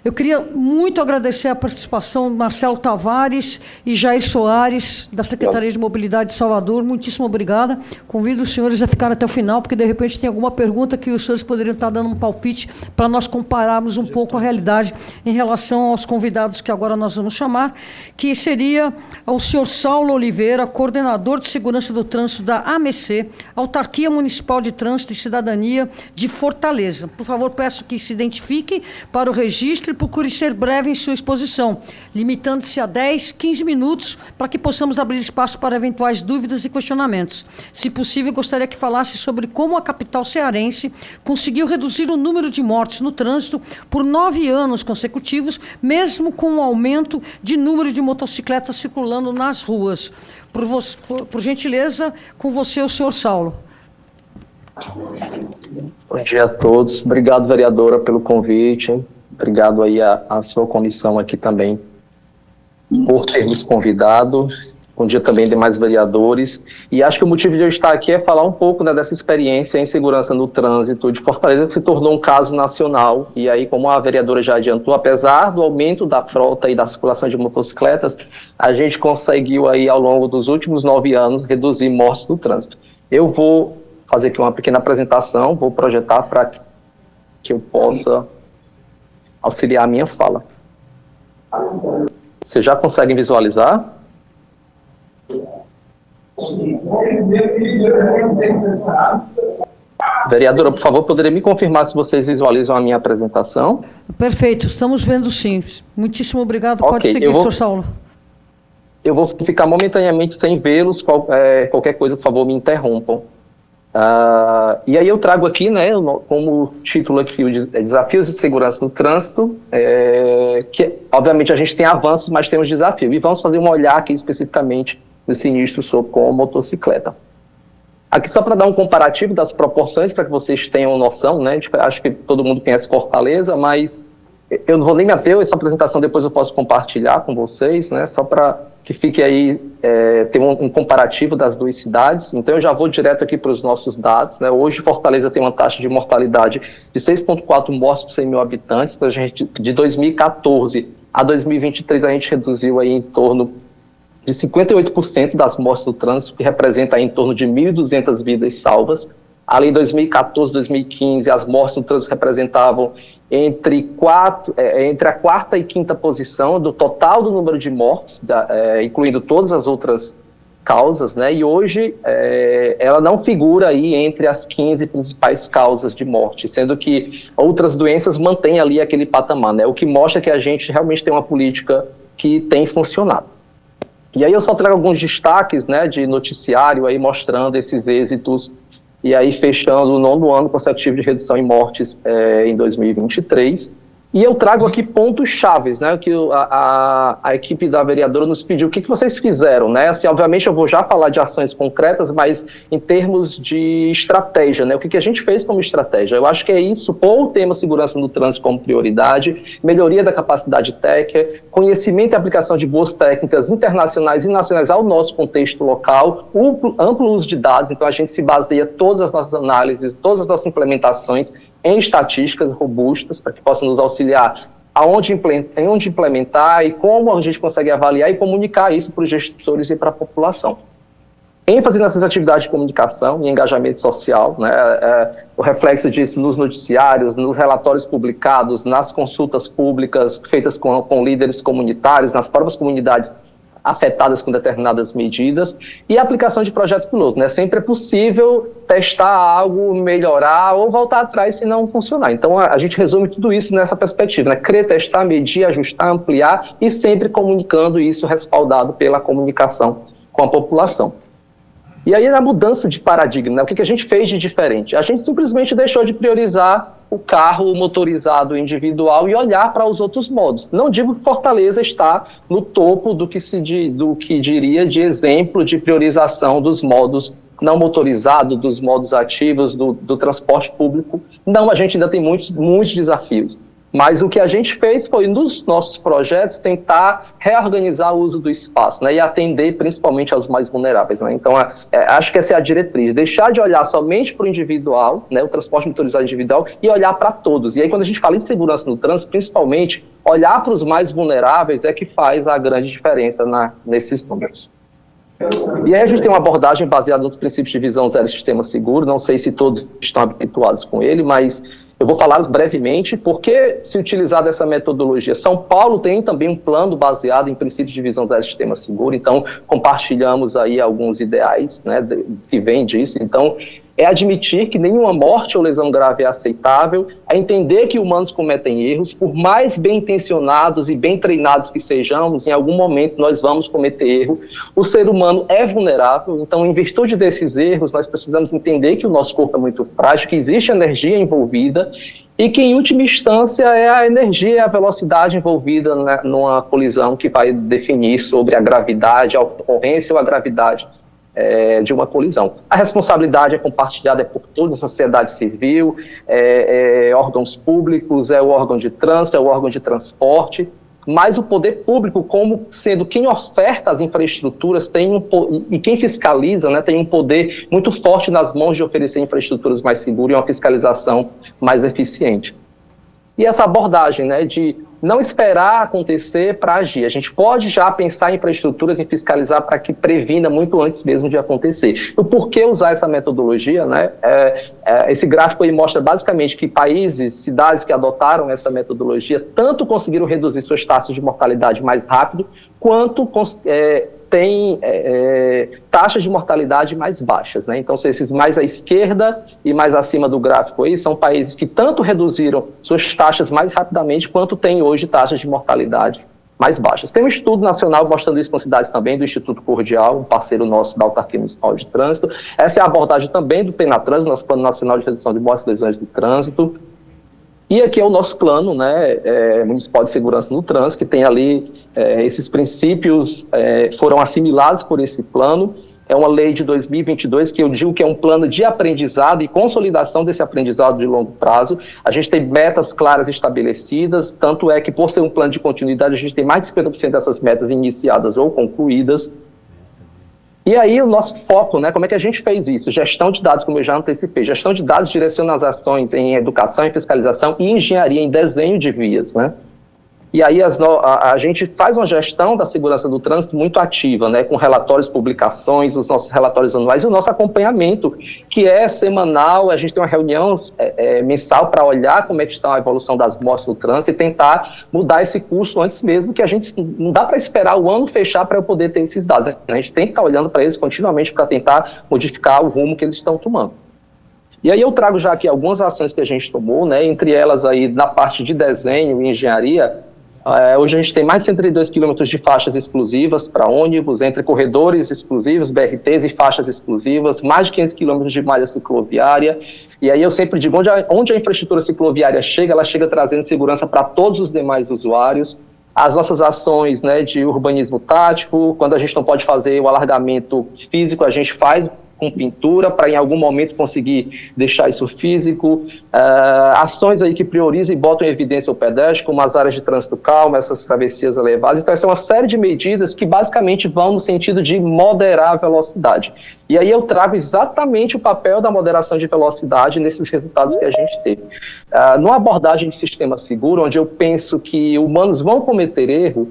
Eu queria muito agradecer a participação de Marcelo Tavares e Jair Soares, da Secretaria de Mobilidade de Salvador. Muitíssimo obrigada. Convido os senhores a ficarem até o final, porque, de repente, tem alguma pergunta que os senhores poderiam estar dando um palpite para nós compararmos um pouco a realidade em relação aos convidados que agora nós vamos chamar, que seria o senhor Saulo Oliveira, coordenador de segurança do trânsito da AMC, Autarquia Municipal de Trânsito e Cidadania de Fortaleza. Por favor, peço que se identifique para o registro e procure ser breve em sua exposição, limitando-se a 10, 15 minutos para que possamos abrir espaço para eventuais dúvidas e questionamentos. Se possível, gostaria que falasse sobre como a capital cearense conseguiu reduzir o número de mortes no trânsito por 9 anos consecutivos, mesmo com o aumento de número de motocicletas circulando nas ruas. Por gentileza, com você, o senhor Saulo. Bom dia a todos. Obrigado, vereadora, pelo convite. Obrigado aí a sua comissão aqui também por ter nos convidado. Bom dia também demais vereadores. E acho que o motivo de eu estar aqui é falar um pouco, né, dessa experiência em segurança no trânsito de Fortaleza, que se tornou um caso nacional. E aí, como a vereadora já adiantou, apesar do aumento da frota e da circulação de motocicletas, a gente conseguiu aí, ao longo dos últimos 9 anos, reduzir mortes no trânsito. Eu vou fazer aqui uma pequena apresentação, vou projetar para que eu possa auxiliar a minha fala. Vocês já conseguem visualizar? Vereadora, por favor, poderia me confirmar se vocês visualizam a minha apresentação? Perfeito, estamos vendo sim. Muitíssimo obrigado. Pode Ok, seguir, senhor Saulo. Eu vou ficar momentaneamente sem vê-los. Qualquer coisa, por favor, me interrompam. E aí eu trago aqui, né, como título aqui, Desafios de Segurança no Trânsito, que obviamente a gente tem avanços, mas tem os desafios. E vamos fazer um olhar aqui especificamente no sinistro com motocicleta. Aqui só para dar um comparativo das proporções, para que vocês tenham noção, né? Acho que todo mundo conhece Fortaleza, mas eu não vou nem me ater, essa apresentação depois eu posso compartilhar com vocês, né? Só para que fique aí, ter um comparativo das duas cidades. Então eu já vou direto aqui para os nossos dados, né? Hoje Fortaleza tem uma taxa de mortalidade de 6,4 mortes por 100 mil habitantes. Então, de 2014 a 2023 a gente reduziu aí em torno de 58% das mortes no trânsito, que representa aí em torno de 1.200 vidas salvas. Ali em 2014, 2015, as mortes no trânsito representavam entre a quarta e quinta posição do total do número de mortes, incluindo todas as outras causas, né? E hoje ela não figura aí entre as 15 principais causas de morte, sendo que outras doenças mantêm ali aquele patamar, né? O que mostra que a gente realmente tem uma política que tem funcionado. E aí eu só trago alguns destaques, né, de noticiário aí mostrando esses êxitos, e aí fechando o 9º ano consecutivo de redução em mortes em 2023. E eu trago aqui pontos chaves, né, que a equipe da vereadora nos pediu. O que vocês fizeram, né? Assim, obviamente eu vou já falar de ações concretas, mas em termos de estratégia, né? O que a gente fez como estratégia? Eu acho que é isso, pôr o tema segurança no trânsito como prioridade, melhoria da capacidade técnica, conhecimento e aplicação de boas técnicas internacionais e nacionais ao nosso contexto local, amplo uso de dados. Então a gente se baseia todas as nossas análises, todas as nossas implementações em estatísticas robustas, para que possam nos auxiliar onde implementar e como a gente consegue avaliar e comunicar isso para os gestores e para a população. ênfase nessas atividades de comunicação e engajamento social, né, o reflexo disso nos noticiários, nos relatórios publicados, nas consultas públicas feitas com líderes comunitários, nas próprias comunidades afetadas com determinadas medidas, e a aplicação de projetos piloto, né? Sempre é possível testar algo, melhorar ou voltar atrás se não funcionar. Então a gente resume tudo isso nessa perspectiva, né? Crer, testar, medir, ajustar, ampliar e sempre comunicando isso respaldado pela comunicação com a população. E aí na mudança de paradigma, né? O que a gente fez de diferente? A gente simplesmente deixou de priorizar o carro motorizado individual e olhar para os outros modos. Não digo que Fortaleza está no topo do que diria de exemplo de priorização dos modos não motorizados, dos modos ativos, do transporte público. Não, a gente ainda tem muitos desafios. Mas o que a gente fez foi, nos nossos projetos, tentar reorganizar o uso do espaço, né, e atender principalmente aos mais vulneráveis. Né? Então, acho que essa é a diretriz, deixar de olhar somente para o individual, né, o transporte motorizado individual, e olhar para todos. E aí, quando a gente fala em segurança no trânsito, principalmente, olhar para os mais vulneráveis é que faz a grande diferença nesses números. E aí a gente tem uma abordagem baseada nos princípios de visão zero sistema seguro, não sei se todos estão habituados com ele, mas eu vou falar brevemente porque se utilizar dessa metodologia. São Paulo tem também um plano baseado em princípios de visão zero sistema seguro, então compartilhamos aí alguns ideais, né, que vêm disso. Então é admitir que nenhuma morte ou lesão grave é aceitável, é entender que humanos cometem erros, por mais bem intencionados e bem treinados que sejamos, em algum momento nós vamos cometer erro. O ser humano é vulnerável, então em virtude desses erros nós precisamos entender que o nosso corpo é muito frágil, que existe energia envolvida e que em última instância é a energia e a velocidade envolvida numa colisão que vai definir sobre a gravidade, a ocorrência ou a gravidade de uma colisão. A responsabilidade é compartilhada por toda a sociedade civil, órgãos públicos, o órgão de trânsito, o órgão de transporte, mas o poder público, como sendo quem oferta as infraestruturas e quem fiscaliza, né, tem um poder muito forte nas mãos de oferecer infraestruturas mais seguras e uma fiscalização mais eficiente. E essa abordagem, né, de não esperar acontecer para agir. A gente pode já pensar em infraestruturas e fiscalizar para que previna muito antes mesmo de acontecer. E por que usar essa metodologia? Né? Esse gráfico aí mostra basicamente que países, cidades que adotaram essa metodologia, tanto conseguiram reduzir suas taxas de mortalidade mais rápido, quanto têm taxas de mortalidade mais baixas, né? Então, esses mais à esquerda e mais acima do gráfico aí são países que tanto reduziram suas taxas mais rapidamente quanto têm hoje taxas de mortalidade mais baixas. Tem um estudo nacional mostrando isso com cidades também, do Instituto Cordial, um parceiro nosso da Autarquia Municipal de Trânsito. Essa é a abordagem também do PENATRANS, nosso Plano Nacional de Redução de Mortes e Lesões do Trânsito. E aqui é o nosso plano, né, municipal de segurança no trânsito, que tem ali esses princípios, foram assimilados por esse plano. É uma lei de 2022 que eu digo que é um plano de aprendizado e consolidação desse aprendizado de longo prazo. A gente tem metas claras estabelecidas, tanto é que por ser um plano de continuidade, a gente tem mais de 50% dessas metas iniciadas ou concluídas. E aí o nosso foco, né, como é que a gente fez isso? Gestão de dados, como eu já antecipei, gestão de dados direciona as ações em educação, em fiscalização e engenharia, em desenho de vias, né? E aí a gente faz uma gestão da segurança do trânsito muito ativa, né, com relatórios, publicações, os nossos relatórios anuais e o nosso acompanhamento, que é semanal. A gente tem uma reunião mensal para olhar como é que está a evolução das mortes no trânsito e tentar mudar esse curso antes mesmo, que a gente não dá para esperar o ano fechar para eu poder ter esses dados. A gente tem que estar olhando para eles continuamente para tentar modificar o rumo que eles estão tomando. E aí eu trago já aqui algumas ações que a gente tomou, né, entre elas aí na parte de desenho e engenharia. Hoje a gente tem mais de 132 quilômetros de faixas exclusivas para ônibus, entre corredores exclusivos, BRTs e faixas exclusivas, mais de 500 quilômetros de malha cicloviária. E aí eu sempre digo, onde a infraestrutura cicloviária chega, ela chega trazendo segurança para todos os demais usuários. As nossas ações, né, de urbanismo tático, quando a gente não pode fazer o alargamento físico, a gente faz com pintura, para em algum momento conseguir deixar isso físico, ações aí que priorizam e botam em evidência o pedestre, como as áreas de trânsito calmo, essas travessias elevadas. Então, essa é uma série de medidas que basicamente vão no sentido de moderar a velocidade. E aí eu trago exatamente o papel da moderação de velocidade nesses resultados que a gente teve. Numa abordagem de sistema seguro, onde eu penso que humanos vão cometer erro,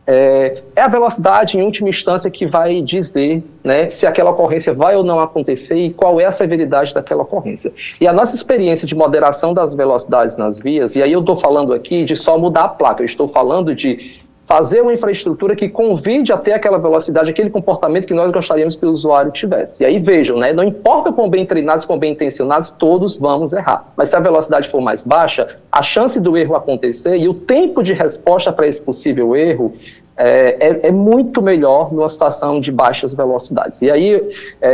é a velocidade, em última instância, que vai dizer, né, se aquela ocorrência vai ou não acontecer e qual é a severidade daquela ocorrência. E a nossa experiência de moderação das velocidades nas vias, e aí eu estou falando aqui de só mudar a placa, eu estou falando de fazer uma infraestrutura que convide a ter aquela velocidade, aquele comportamento que nós gostaríamos que o usuário tivesse. E aí vejam, né, não importa quão bem treinados, quão bem intencionados, todos vamos errar. Mas se a velocidade for mais baixa, a chance do erro acontecer e o tempo de resposta para esse possível erro é muito melhor numa situação de baixas velocidades. E aí,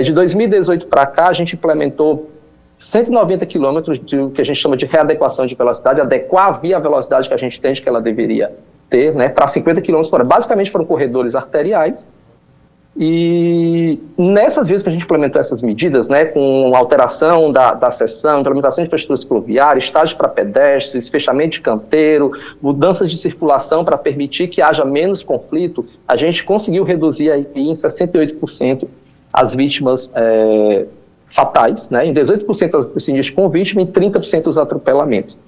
de 2018 para cá, a gente implementou 190 quilômetros do que a gente chama de readequação de velocidade, adequar a via à velocidade que a gente entende que ela deveria ter, né, para 50 km por hora. Basicamente foram corredores arteriais. E nessas vezes que a gente implementou essas medidas, né, com alteração da seção, implementação de infraestrutura cicloviária, estágio para pedestres, fechamento de canteiro, mudanças de circulação para permitir que haja menos conflito, a gente conseguiu reduzir aí em 68% as vítimas fatais, né, em 18% os sinistros com vítima e em 30% os atropelamentos.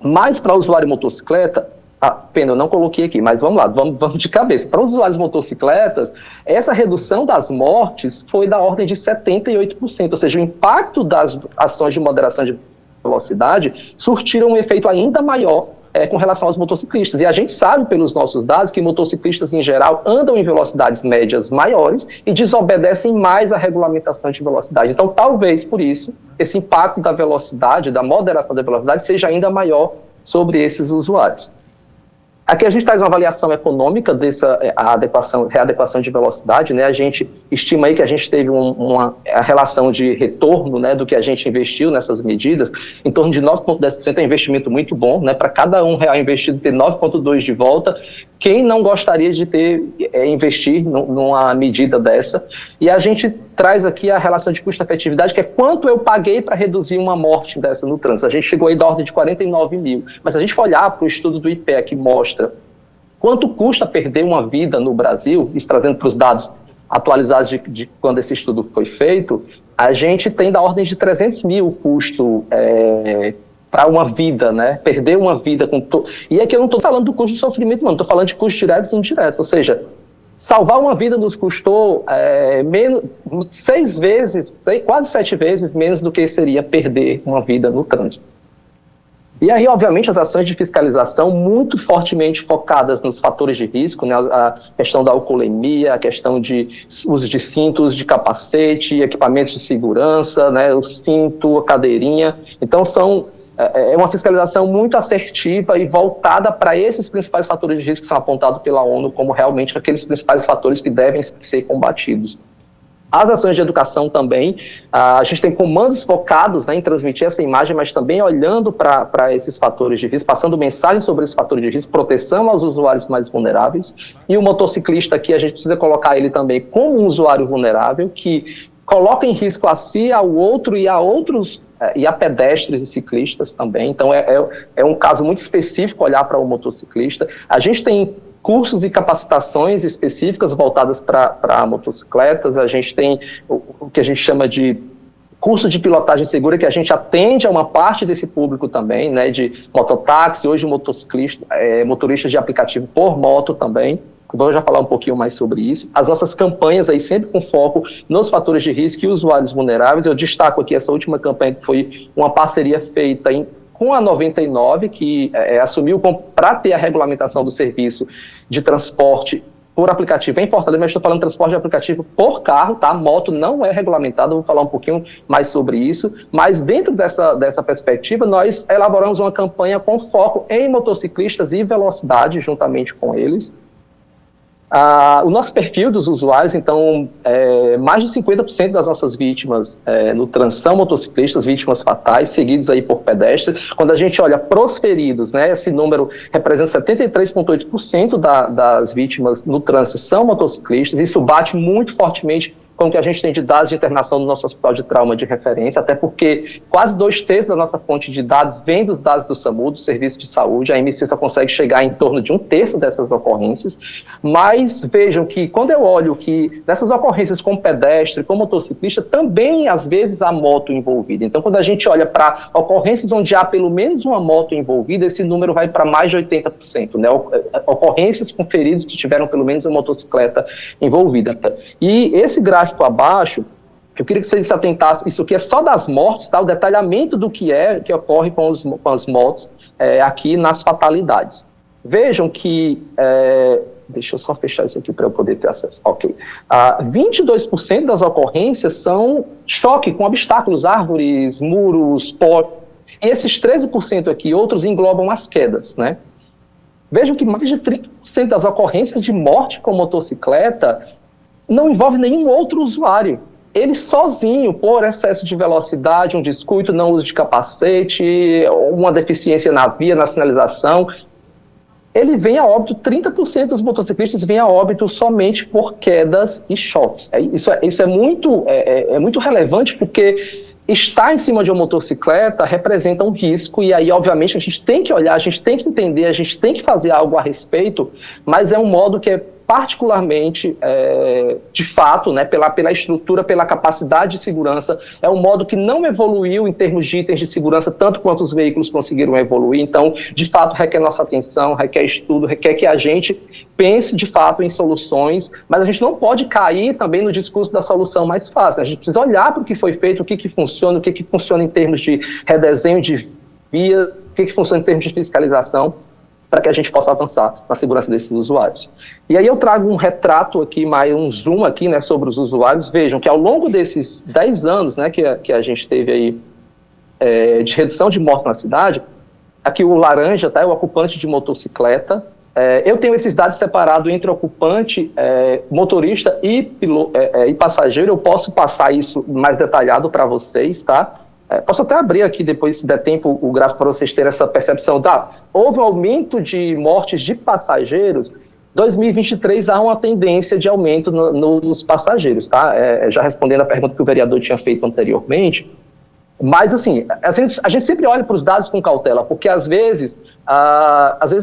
Mas para o usuário motocicleta, pena, eu não coloquei aqui, mas vamos lá, vamos de cabeça. Para os usuários de motocicletas, essa redução das mortes foi da ordem de 78%, ou seja, o impacto das ações de moderação de velocidade surtiram um efeito ainda maior com relação aos motociclistas. E a gente sabe pelos nossos dados que motociclistas em geral andam em velocidades médias maiores e desobedecem mais à regulamentação de velocidade. Então, talvez por isso, esse impacto da velocidade, da moderação da velocidade, seja ainda maior sobre esses usuários. Aqui a gente traz uma avaliação econômica dessa readequação de velocidade, né? A gente estima aí que a gente teve uma relação de retorno, né, do que a gente investiu nessas medidas, em torno de 9,10%, é um investimento muito bom, né? Para cada R$1 investido, ter 9,2 de volta. Quem não gostaria de investir numa medida dessa? E a gente traz aqui a relação de custo-efetividade, que é quanto eu paguei para reduzir uma morte dessa no trânsito. A gente chegou aí da ordem de 49 mil. Mas se a gente for olhar para o estudo do IPEA, que mostra quanto custa perder uma vida no Brasil, isso trazendo para os dados atualizados de quando esse estudo foi feito, a gente tem da ordem de 300 mil o custo para uma vida, né? Perder uma vida E aqui eu não estou falando do custo de sofrimento, não, estou falando de custos diretos e indiretos, ou seja, salvar uma vida nos custou 6 vezes, quase 7 vezes menos do que seria perder uma vida no trânsito. E aí, obviamente, as ações de fiscalização muito fortemente focadas nos fatores de risco, né, a questão da alcoolemia, a questão de uso de cintos, de capacete, equipamentos de segurança, né, o cinto, a cadeirinha. Então, é uma fiscalização muito assertiva e voltada para esses principais fatores de risco que são apontados pela ONU como realmente aqueles principais fatores que devem ser combatidos. As ações de educação também, a gente tem comandos focados, né, em transmitir essa imagem, mas também olhando para esses fatores de risco, passando mensagem sobre esses fatores de risco, proteção aos usuários mais vulneráveis. E o motociclista aqui, a gente precisa colocar ele também como um usuário vulnerável, que coloca em risco a si, ao outro e a outros, e a pedestres e ciclistas também. Então é um caso muito específico olhar para o motociclista. A gente tem cursos e capacitações específicas voltadas para motocicletas, a gente tem o que a gente chama de curso de pilotagem segura, que a gente atende a uma parte desse público também, né, de mototáxi, hoje motociclista, motoristas de aplicativo por moto também. Vamos já falar um pouquinho mais sobre isso. As nossas campanhas aí sempre com foco nos fatores de risco e usuários vulneráveis. Eu destaco aqui essa última campanha que foi uma parceria feita com a 99, que assumiu para ter a regulamentação do serviço de transporte por aplicativo em Fortaleza, mas estou falando de transporte de aplicativo por carro, tá? Moto não é regulamentado, vou falar um pouquinho mais sobre isso, mas dentro dessa perspectiva, nós elaboramos uma campanha com foco em motociclistas e velocidade, juntamente com eles. O nosso perfil dos usuários, então, mais de 50% das nossas vítimas no trânsito são motociclistas, vítimas fatais, seguidos aí por pedestres. Quando a gente olha pros feridos, né, esse número representa 73,8% das vítimas no trânsito são motociclistas. Isso bate muito fortemente com o que a gente tem de dados de internação no nosso hospital de trauma de referência, até porque quase 2/3 da nossa fonte de dados vem dos dados do SAMU, do Serviço de Saúde. A MC só consegue chegar em torno de 1/3 dessas ocorrências, mas vejam que quando eu olho que nessas ocorrências com pedestre, com motociclista, também às vezes há moto envolvida. Então, quando a gente olha para ocorrências onde há pelo menos uma moto envolvida, esse número vai para mais de 80%, né? Ocorrências com feridos que tiveram pelo menos uma motocicleta envolvida. E esse gráfico abaixo, eu queria que vocês se atentassem, isso aqui é só das mortes, tá? O detalhamento do que ocorre com as motos aqui nas fatalidades. Vejam que, deixa eu só fechar isso aqui para eu poder ter acesso, ok. 22% das ocorrências são choque com obstáculos, árvores, muros, pó, e esses 13% aqui, outros englobam as quedas, né? Vejam que mais de 30% das ocorrências de morte com motocicleta não envolve nenhum outro usuário. Ele sozinho, por excesso de velocidade, um descuido, não uso de capacete, uma deficiência na via, na sinalização, ele vem a óbito, 30% dos motociclistas vêm a óbito somente por quedas e choques. Isso é muito relevante, porque estar em cima de uma motocicleta representa um risco, e aí, obviamente, a gente tem que olhar, a gente tem que entender, a gente tem que fazer algo a respeito, mas é um modo que é particularmente, de fato, né, pela estrutura, pela capacidade de segurança, é um modo que não evoluiu em termos de itens de segurança, tanto quanto os veículos conseguiram evoluir. Então, de fato, requer nossa atenção, requer estudo, requer que a gente pense, de fato, em soluções, mas a gente não pode cair também no discurso da solução mais fácil. A gente precisa olhar para o que foi feito, o que funciona, o que funciona em termos de redesenho de vias, o que funciona em termos de fiscalização, para que a gente possa avançar na segurança desses usuários. E aí eu trago um retrato aqui, mais um zoom aqui, né, sobre os usuários. Vejam que ao longo desses 10 anos, né, que a gente teve aí de redução de mortes na cidade, aqui o laranja, tá, é o ocupante de motocicleta. Eu tenho esses dados separados entre ocupante, motorista e passageiro. Eu posso passar isso mais detalhado para vocês, tá? Posso até abrir aqui depois, se der tempo, o gráfico para vocês terem essa percepção. Houve um aumento de mortes de passageiros. 2023 há uma tendência de aumento nos passageiros, tá? Já respondendo a pergunta que o vereador tinha feito anteriormente. Mas, assim, a gente sempre olha para os dados com cautela, porque às vezes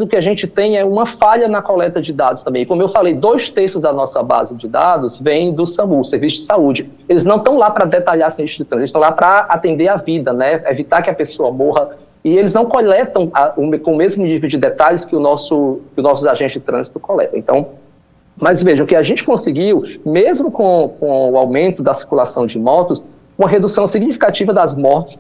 o que a gente tem é uma falha na coleta de dados também. Como eu falei, 2/3 da nossa base de dados vem do SAMU, Serviço de Saúde. Eles não estão lá para detalhar sinistro de trânsito, eles estão lá para atender a vida, né? Evitar que a pessoa morra. E eles não coletam com o mesmo nível de detalhes que os nossos agentes de trânsito coletam. Então, mas vejam que a gente conseguiu, mesmo com o aumento da circulação de motos, uma redução significativa das mortes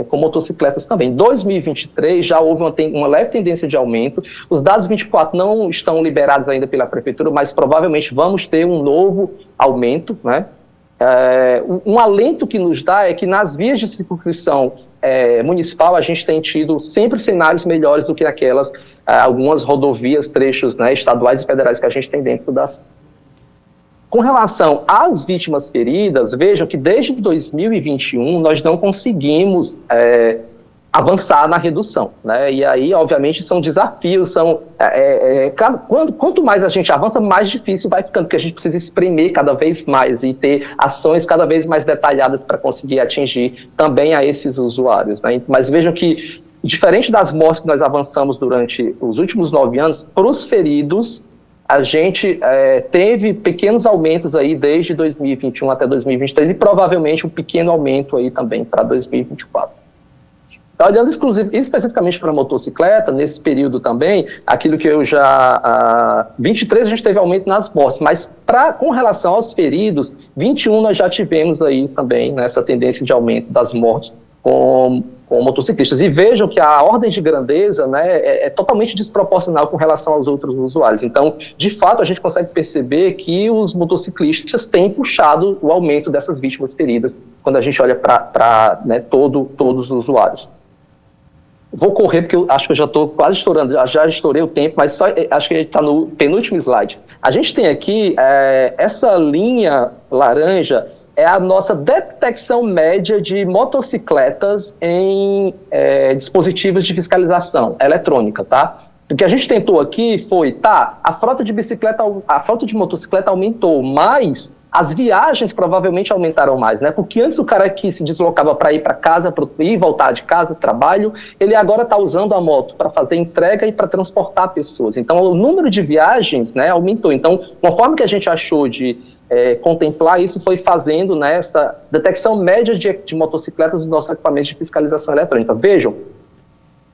com motocicletas também. Em 2023 já houve uma leve tendência de aumento. Os dados 24 não estão liberados ainda pela Prefeitura, mas provavelmente vamos ter um novo aumento, né? Um alento que nos dá é que nas vias de circunscrição municipal a gente tem tido sempre cenários melhores do que aquelas, algumas rodovias, trechos, né, estaduais e federais que a gente tem dentro das. Com relação às vítimas feridas, vejam que desde 2021 nós não conseguimos avançar na redução, né? E aí, obviamente, são desafios, quanto mais a gente avança, mais difícil vai ficando, porque a gente precisa espremer cada vez mais e ter ações cada vez mais detalhadas para conseguir atingir também a esses usuários, né? Mas vejam que, diferente das mortes que nós avançamos durante os últimos 9 anos, para os feridos, a gente teve pequenos aumentos aí desde 2021 até 2023 e provavelmente um pequeno aumento aí também para 2024. Olhando especificamente para a motocicleta, nesse período também, aquilo que eu já... 23 a gente teve aumento nas mortes, mas com relação aos feridos, 21 nós já tivemos aí também, né, essa tendência de aumento das mortes com motociclistas. E vejam que a ordem de grandeza, né, é totalmente desproporcional com relação aos outros usuários. Então, de fato, a gente consegue perceber que os motociclistas têm puxado o aumento dessas vítimas feridas quando a gente olha para né, todos os usuários. Vou correr porque eu acho que eu já estou quase estourando, já estourei o tempo, mas acho que está no penúltimo slide. A gente tem aqui essa linha laranja, é a nossa detecção média de motocicletas em dispositivos de fiscalização eletrônica, tá? O que a gente tentou aqui foi, a frota de motocicleta aumentou, mas as viagens provavelmente aumentaram mais, né? Porque antes o cara que se deslocava para ir para casa, para ir e voltar de casa, trabalho, ele agora está usando a moto para fazer entrega e para transportar pessoas. Então, o número de viagens, né, aumentou. Então, uma forma que a gente achou de contemplar isso foi fazendo, né, essa detecção média de motocicletas nos nossos equipamentos de fiscalização eletrônica. Vejam,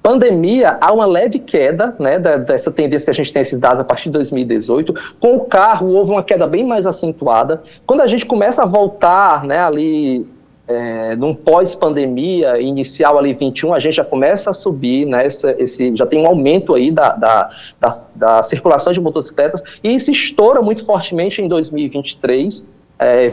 pandemia, há uma leve queda, né, dessa tendência que a gente tem esses dados a partir de 2018. Com o carro, houve uma queda bem mais acentuada. Quando a gente começa a voltar, né, ali, num pós-pandemia, inicial ali 21, a gente já começa a subir, né, já tem um aumento aí da circulação de motocicletas, e isso estoura muito fortemente em 2023.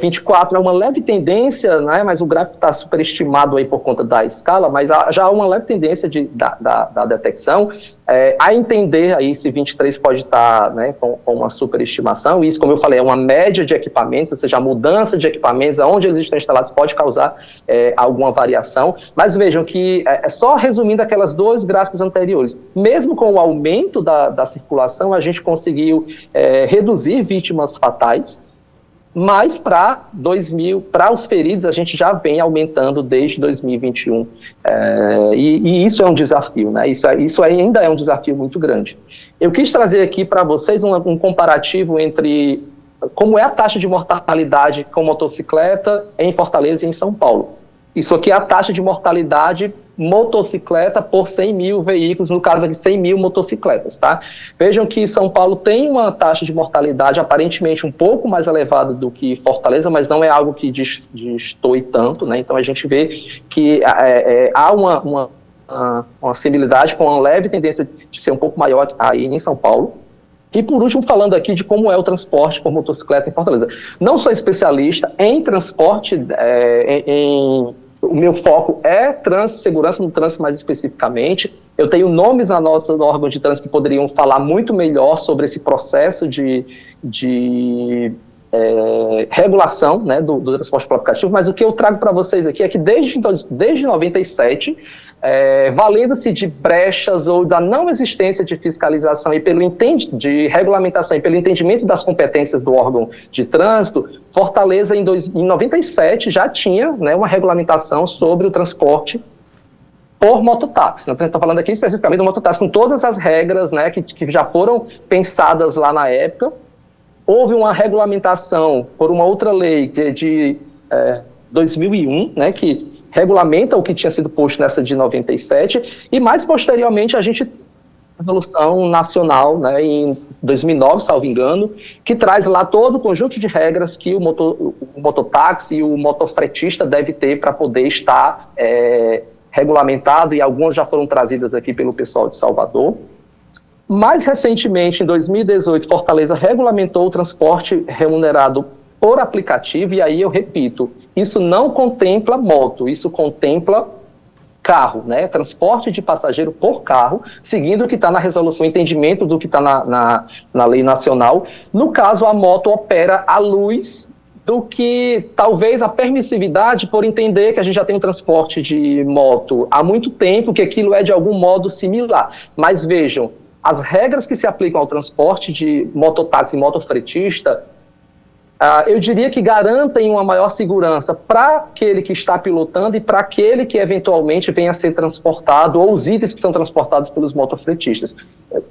24 é uma leve tendência, né, mas o gráfico está superestimado aí por conta da escala, mas já há uma leve tendência da detecção, a entender aí se 23 pode estar, né, com uma superestimação. Isso, como eu falei, é uma média de equipamentos, ou seja, a mudança de equipamentos, aonde eles estão instalados, pode causar alguma variação, mas vejam que, só resumindo aquelas 2 gráficos anteriores, mesmo com o aumento da circulação, a gente conseguiu reduzir vítimas fatais, mas para os feridos a gente já vem aumentando desde 2021, e isso é um desafio, né? Isso ainda é um desafio muito grande. Eu quis trazer aqui para vocês um comparativo entre como é a taxa de mortalidade com motocicleta em Fortaleza e em São Paulo. Isso aqui é a taxa de mortalidade motocicleta por 100 mil veículos, no caso aqui 100 mil motocicletas, tá? Vejam que São Paulo tem uma taxa de mortalidade aparentemente um pouco mais elevada do que Fortaleza, mas não é algo que destoe tanto, né? Então a gente vê que há uma similaridade com uma leve tendência de ser um pouco maior aí em São Paulo. E por último, falando aqui de como é o transporte por motocicleta em Fortaleza. Não sou especialista em transporte, o meu foco é segurança no trânsito mais especificamente. Eu tenho nomes no órgão de trânsito que poderiam falar muito melhor sobre esse processo de regulação, né, do transporte por aplicativo, mas o que eu trago para vocês aqui é que desde 97, valendo-se de brechas ou da não existência de fiscalização e de regulamentação e pelo entendimento das competências do órgão de trânsito, Fortaleza em 97 já tinha, né, uma regulamentação sobre o transporte por mototáxi. Então, estou falando aqui especificamente do mototáxi, com todas as regras, né, que já foram pensadas lá na época. Houve uma regulamentação por uma outra lei de 2001, né, que regulamenta o que tinha sido posto nessa de 97, e mais posteriormente a gente resolução nacional, né, em 2009, salvo engano, que traz lá todo o conjunto de regras que o mototáxi e o motofretista deve ter para poder estar regulamentado, e algumas já foram trazidas aqui pelo pessoal de Salvador. Mais recentemente, em 2018, Fortaleza regulamentou o transporte remunerado por aplicativo, e aí eu repito, isso não contempla moto, isso contempla carro, né? Transporte de passageiro por carro, seguindo o que está na resolução, entendimento do que está na lei nacional. No caso, a moto opera à luz do que talvez a permissividade, por entender que a gente já tem um transporte de moto há muito tempo, que aquilo é de algum modo similar. Mas vejam, as regras que se aplicam ao transporte de mototáxi e motofretista, eu diria que garantem uma maior segurança para aquele que está pilotando e para aquele que eventualmente venha a ser transportado, ou os itens que são transportados pelos motofretistas.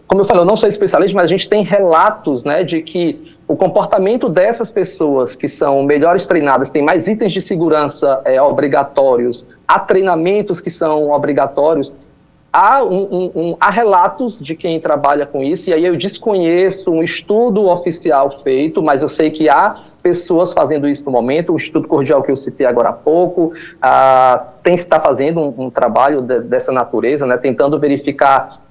Como eu falei, eu não sou especialista, mas a gente tem relatos, né, de que o comportamento dessas pessoas que são melhores treinadas, tem mais itens de segurança obrigatórios, há treinamentos que são obrigatórios. Há relatos de quem trabalha com isso, e aí eu desconheço um estudo oficial feito, mas eu sei que há pessoas fazendo isso no momento. O Instituto Cordial que eu citei agora há pouco está fazendo um trabalho dessa natureza, né, tentando verificar,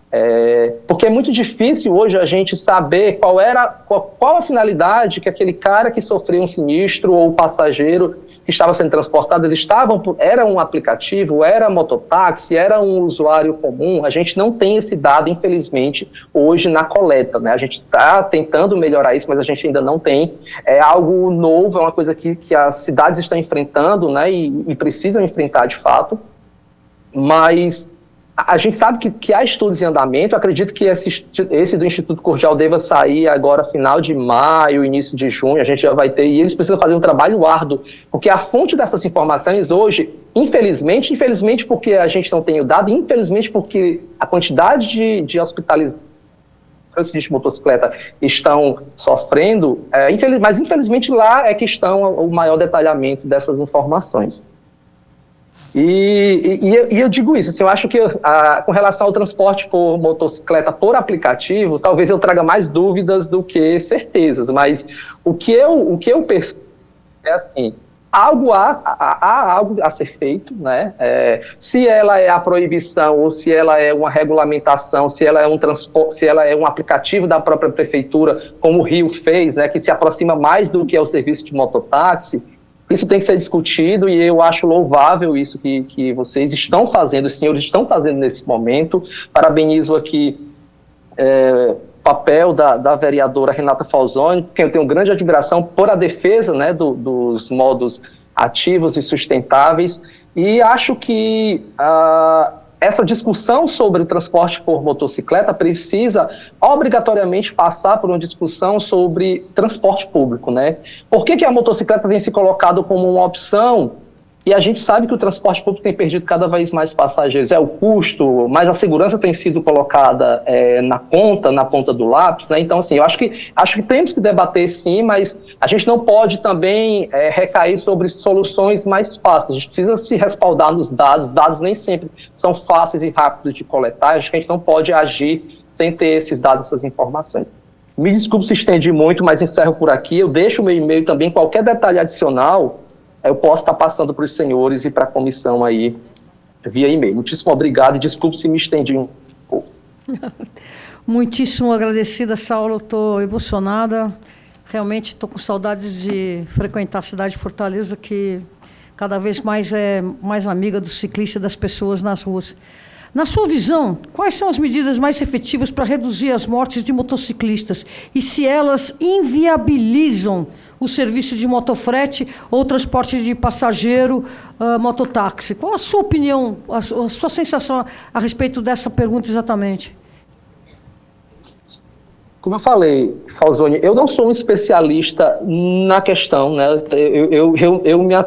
porque é muito difícil hoje a gente saber qual a finalidade que aquele cara que sofreu um sinistro ou o passageiro que estava sendo transportado, era um aplicativo, era mototáxi, era um usuário comum. A gente não tem esse dado, infelizmente, hoje na coleta, né? A gente está tentando melhorar isso, mas a gente ainda não tem. É algo novo, é uma coisa que as cidades estão enfrentando, né? E precisam enfrentar de fato, mas a gente sabe que há estudos em andamento. Eu acredito que esse do Instituto Cordial deva sair agora final de maio, início de junho, a gente já vai ter, e eles precisam fazer um trabalho árduo, porque a fonte dessas informações hoje, infelizmente porque a gente não tem o dado, infelizmente porque a quantidade de hospitalizados de motocicleta estão sofrendo, mas infelizmente lá é que estão o maior detalhamento dessas informações. E eu digo isso, assim, eu acho que com relação ao transporte por motocicleta por aplicativo, talvez eu traga mais dúvidas do que certezas, mas o que eu percebo é assim, há algo a ser feito, né? Se ela é a proibição ou se ela é uma regulamentação, se ela é um aplicativo da própria prefeitura, como o Rio fez, né, que se aproxima mais do que é o serviço de mototáxi. Isso tem que ser discutido, e eu acho louvável isso que vocês estão fazendo, os senhores estão fazendo nesse momento. Parabenizo aqui o papel da vereadora Renata Falzoni, que eu tenho grande admiração por a defesa, né, dos modos ativos e sustentáveis, e acho que essa discussão sobre o transporte por motocicleta precisa obrigatoriamente passar por uma discussão sobre transporte público, né? Por que a motocicleta tem se colocado como uma opção? E a gente sabe que o transporte público tem perdido cada vez mais passageiros. É o custo, mas a segurança tem sido colocada na ponta do lápis, né? Então, assim, eu acho que temos que debater sim, mas a gente não pode também recair sobre soluções mais fáceis. A gente precisa se respaldar nos dados. Dados nem sempre são fáceis e rápidos de coletar. Acho que a gente não pode agir sem ter esses dados, essas informações. Me desculpe se estendi muito, mas encerro por aqui. Eu deixo o meu e-mail também, qualquer detalhe adicional eu posso estar passando para os senhores e para a comissão aí via e-mail. Muitíssimo obrigado e desculpe se me estendi um pouco. Muitíssimo agradecida, Saulo. Estou emocionada. Realmente estou com saudades de frequentar a cidade de Fortaleza, que cada vez mais é mais amiga do ciclista e das pessoas nas ruas. Na sua visão, quais são as medidas mais efetivas para reduzir as mortes de motociclistas e se elas inviabilizam o serviço de motofrete ou transporte de passageiro, mototáxi? Qual a sua opinião, a sua sensação a respeito dessa pergunta exatamente? Como eu falei, Falzoni, eu não sou um especialista na questão, né?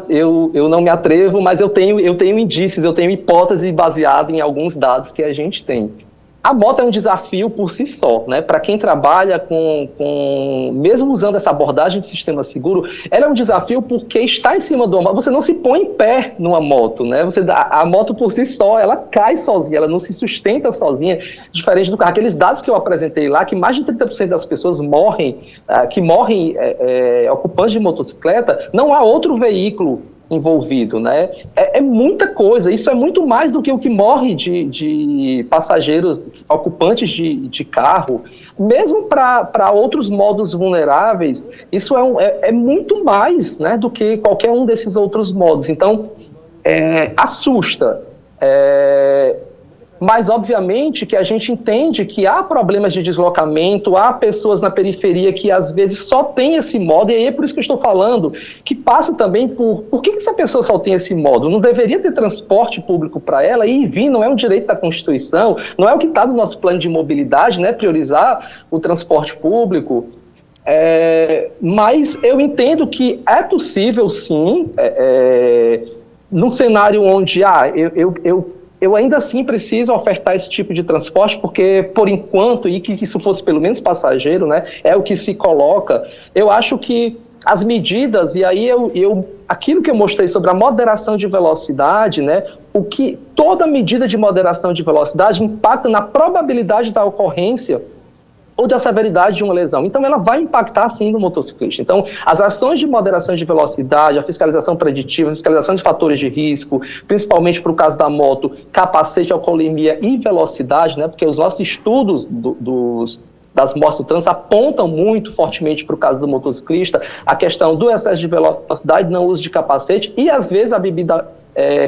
Eu não me atrevo, mas eu tenho indícios, eu tenho hipótese baseada em alguns dados que a gente tem. A moto é um desafio por si só, né? Para quem trabalha mesmo usando essa abordagem de sistema seguro, ela é um desafio porque está em cima de uma moto. Você não se põe em pé numa moto, né? A moto por si só, ela cai sozinha, ela não se sustenta sozinha, diferente do carro. Aqueles dados que eu apresentei lá, que mais de 30% das pessoas morrem ocupantes de motocicleta, não há outro veículo envolvido, né? É muita coisa, isso é muito mais do que o que morre de passageiros, ocupantes de carro, mesmo para outros modos vulneráveis, isso é muito mais, né, do que qualquer um desses outros modos. Então, assusta. Mas, obviamente, que a gente entende que há problemas de deslocamento, há pessoas na periferia que, às vezes, só tem esse modo, e aí é por isso que eu estou falando, que passa também por que essa pessoa só tem esse modo? Não deveria ter transporte público para ela, ir e vir não é um direito da Constituição, não é o que está no nosso plano de mobilidade, né, priorizar o transporte público. Mas eu entendo que é possível, sim, num cenário onde eu ainda assim preciso ofertar esse tipo de transporte, porque, por enquanto, e que isso fosse pelo menos passageiro, né, é o que se coloca, eu acho que as medidas, e aí aquilo que eu mostrei sobre a moderação de velocidade, né, toda medida de moderação de velocidade impacta na probabilidade da ocorrência ou da severidade de uma lesão. Então, ela vai impactar, sim, no motociclista. Então, as ações de moderação de velocidade, a fiscalização preditiva, a fiscalização de fatores de risco, principalmente para o caso da moto, capacete, alcoolemia e velocidade, né? Porque os nossos estudos das mortes do trânsito apontam muito fortemente para o caso do motociclista a questão do excesso de velocidade, não uso de capacete e, às vezes, a bebida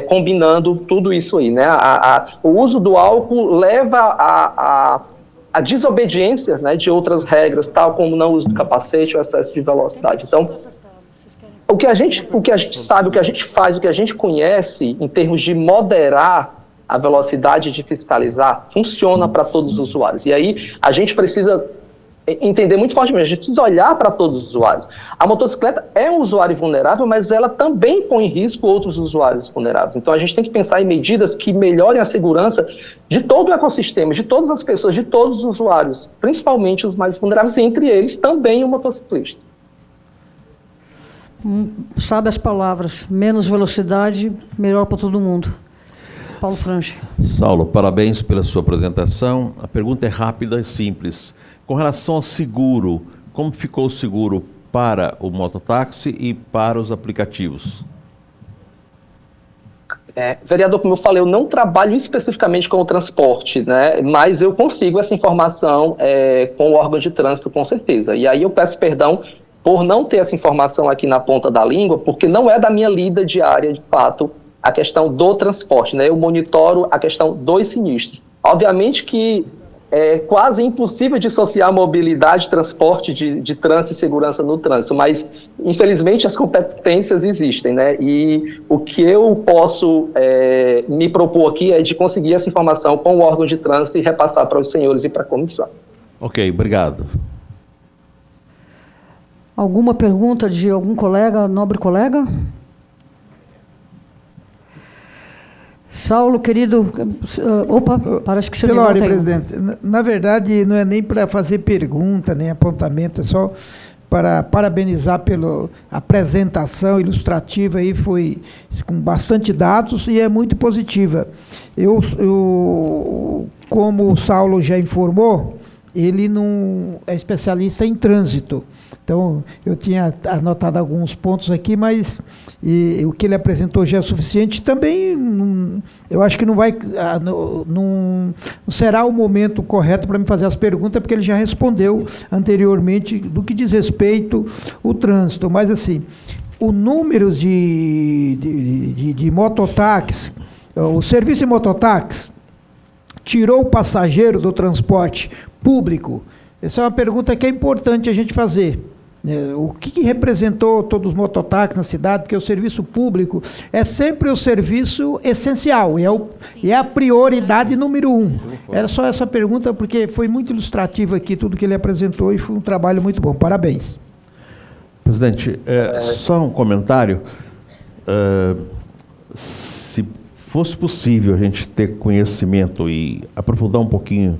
combinando tudo isso aí, né? O uso do álcool leva a desobediência, né, de outras regras, tal como não uso do capacete ou excesso de velocidade. Então, o que a gente sabe, o que a gente faz, o que a gente conhece em termos de moderar a velocidade, de fiscalizar, funciona para todos os usuários. E aí a gente precisa entender muito fortemente, a gente precisa olhar para todos os usuários. A motocicleta é um usuário vulnerável, mas ela também põe em risco outros usuários vulneráveis. Então a gente tem que pensar em medidas que melhorem a segurança de todo o ecossistema, de todas as pessoas, de todos os usuários, principalmente os mais vulneráveis, e entre eles também o motociclista. Sabe as palavras, menos velocidade, melhor para todo mundo. Paulo Franchi. Saulo, parabéns pela sua apresentação. A pergunta é rápida e simples. Com relação ao seguro, como ficou o seguro para o mototáxi e para os aplicativos? Vereador, como eu falei, eu não trabalho especificamente com o transporte, né? Mas eu consigo essa informação com o órgão de trânsito, com certeza. E aí eu peço perdão por não ter essa informação aqui na ponta da língua, porque não é da minha lida diária, de fato, a questão do transporte, né? Eu monitoro a questão dos sinistros. Obviamente que é quase impossível dissociar mobilidade, transporte de trânsito e segurança no trânsito, mas, infelizmente, as competências existem, né? E o que eu posso me propor aqui é de conseguir essa informação com o órgão de trânsito e repassar para os senhores e para a comissão. Ok, obrigado. Alguma pergunta de algum colega, nobre colega? Saulo, querido, parece que o senhor Pelori, presidente, na verdade não é nem para fazer pergunta, nem apontamento, é só para parabenizar pela apresentação ilustrativa, aí foi com bastante dados e é muito positiva. Eu como o Saulo já informou, ele não é especialista em trânsito. Então, eu tinha anotado alguns pontos aqui, mas o que ele apresentou já é suficiente. Também, eu acho que não será o momento correto para me fazer as perguntas, porque ele já respondeu anteriormente do que diz respeito ao trânsito. Mas, assim, o número de mototáxi, o serviço de mototáxi, tirou o passageiro do transporte público? Essa é uma pergunta que é importante a gente fazer. O que representou todos os mototáxis na cidade? Porque o serviço público é sempre o serviço essencial, e é a prioridade número 1. Era só essa pergunta, porque foi muito ilustrativo aqui tudo que ele apresentou e foi um trabalho muito bom. Parabéns. Presidente, só um comentário. Se fosse possível a gente ter conhecimento e aprofundar um pouquinho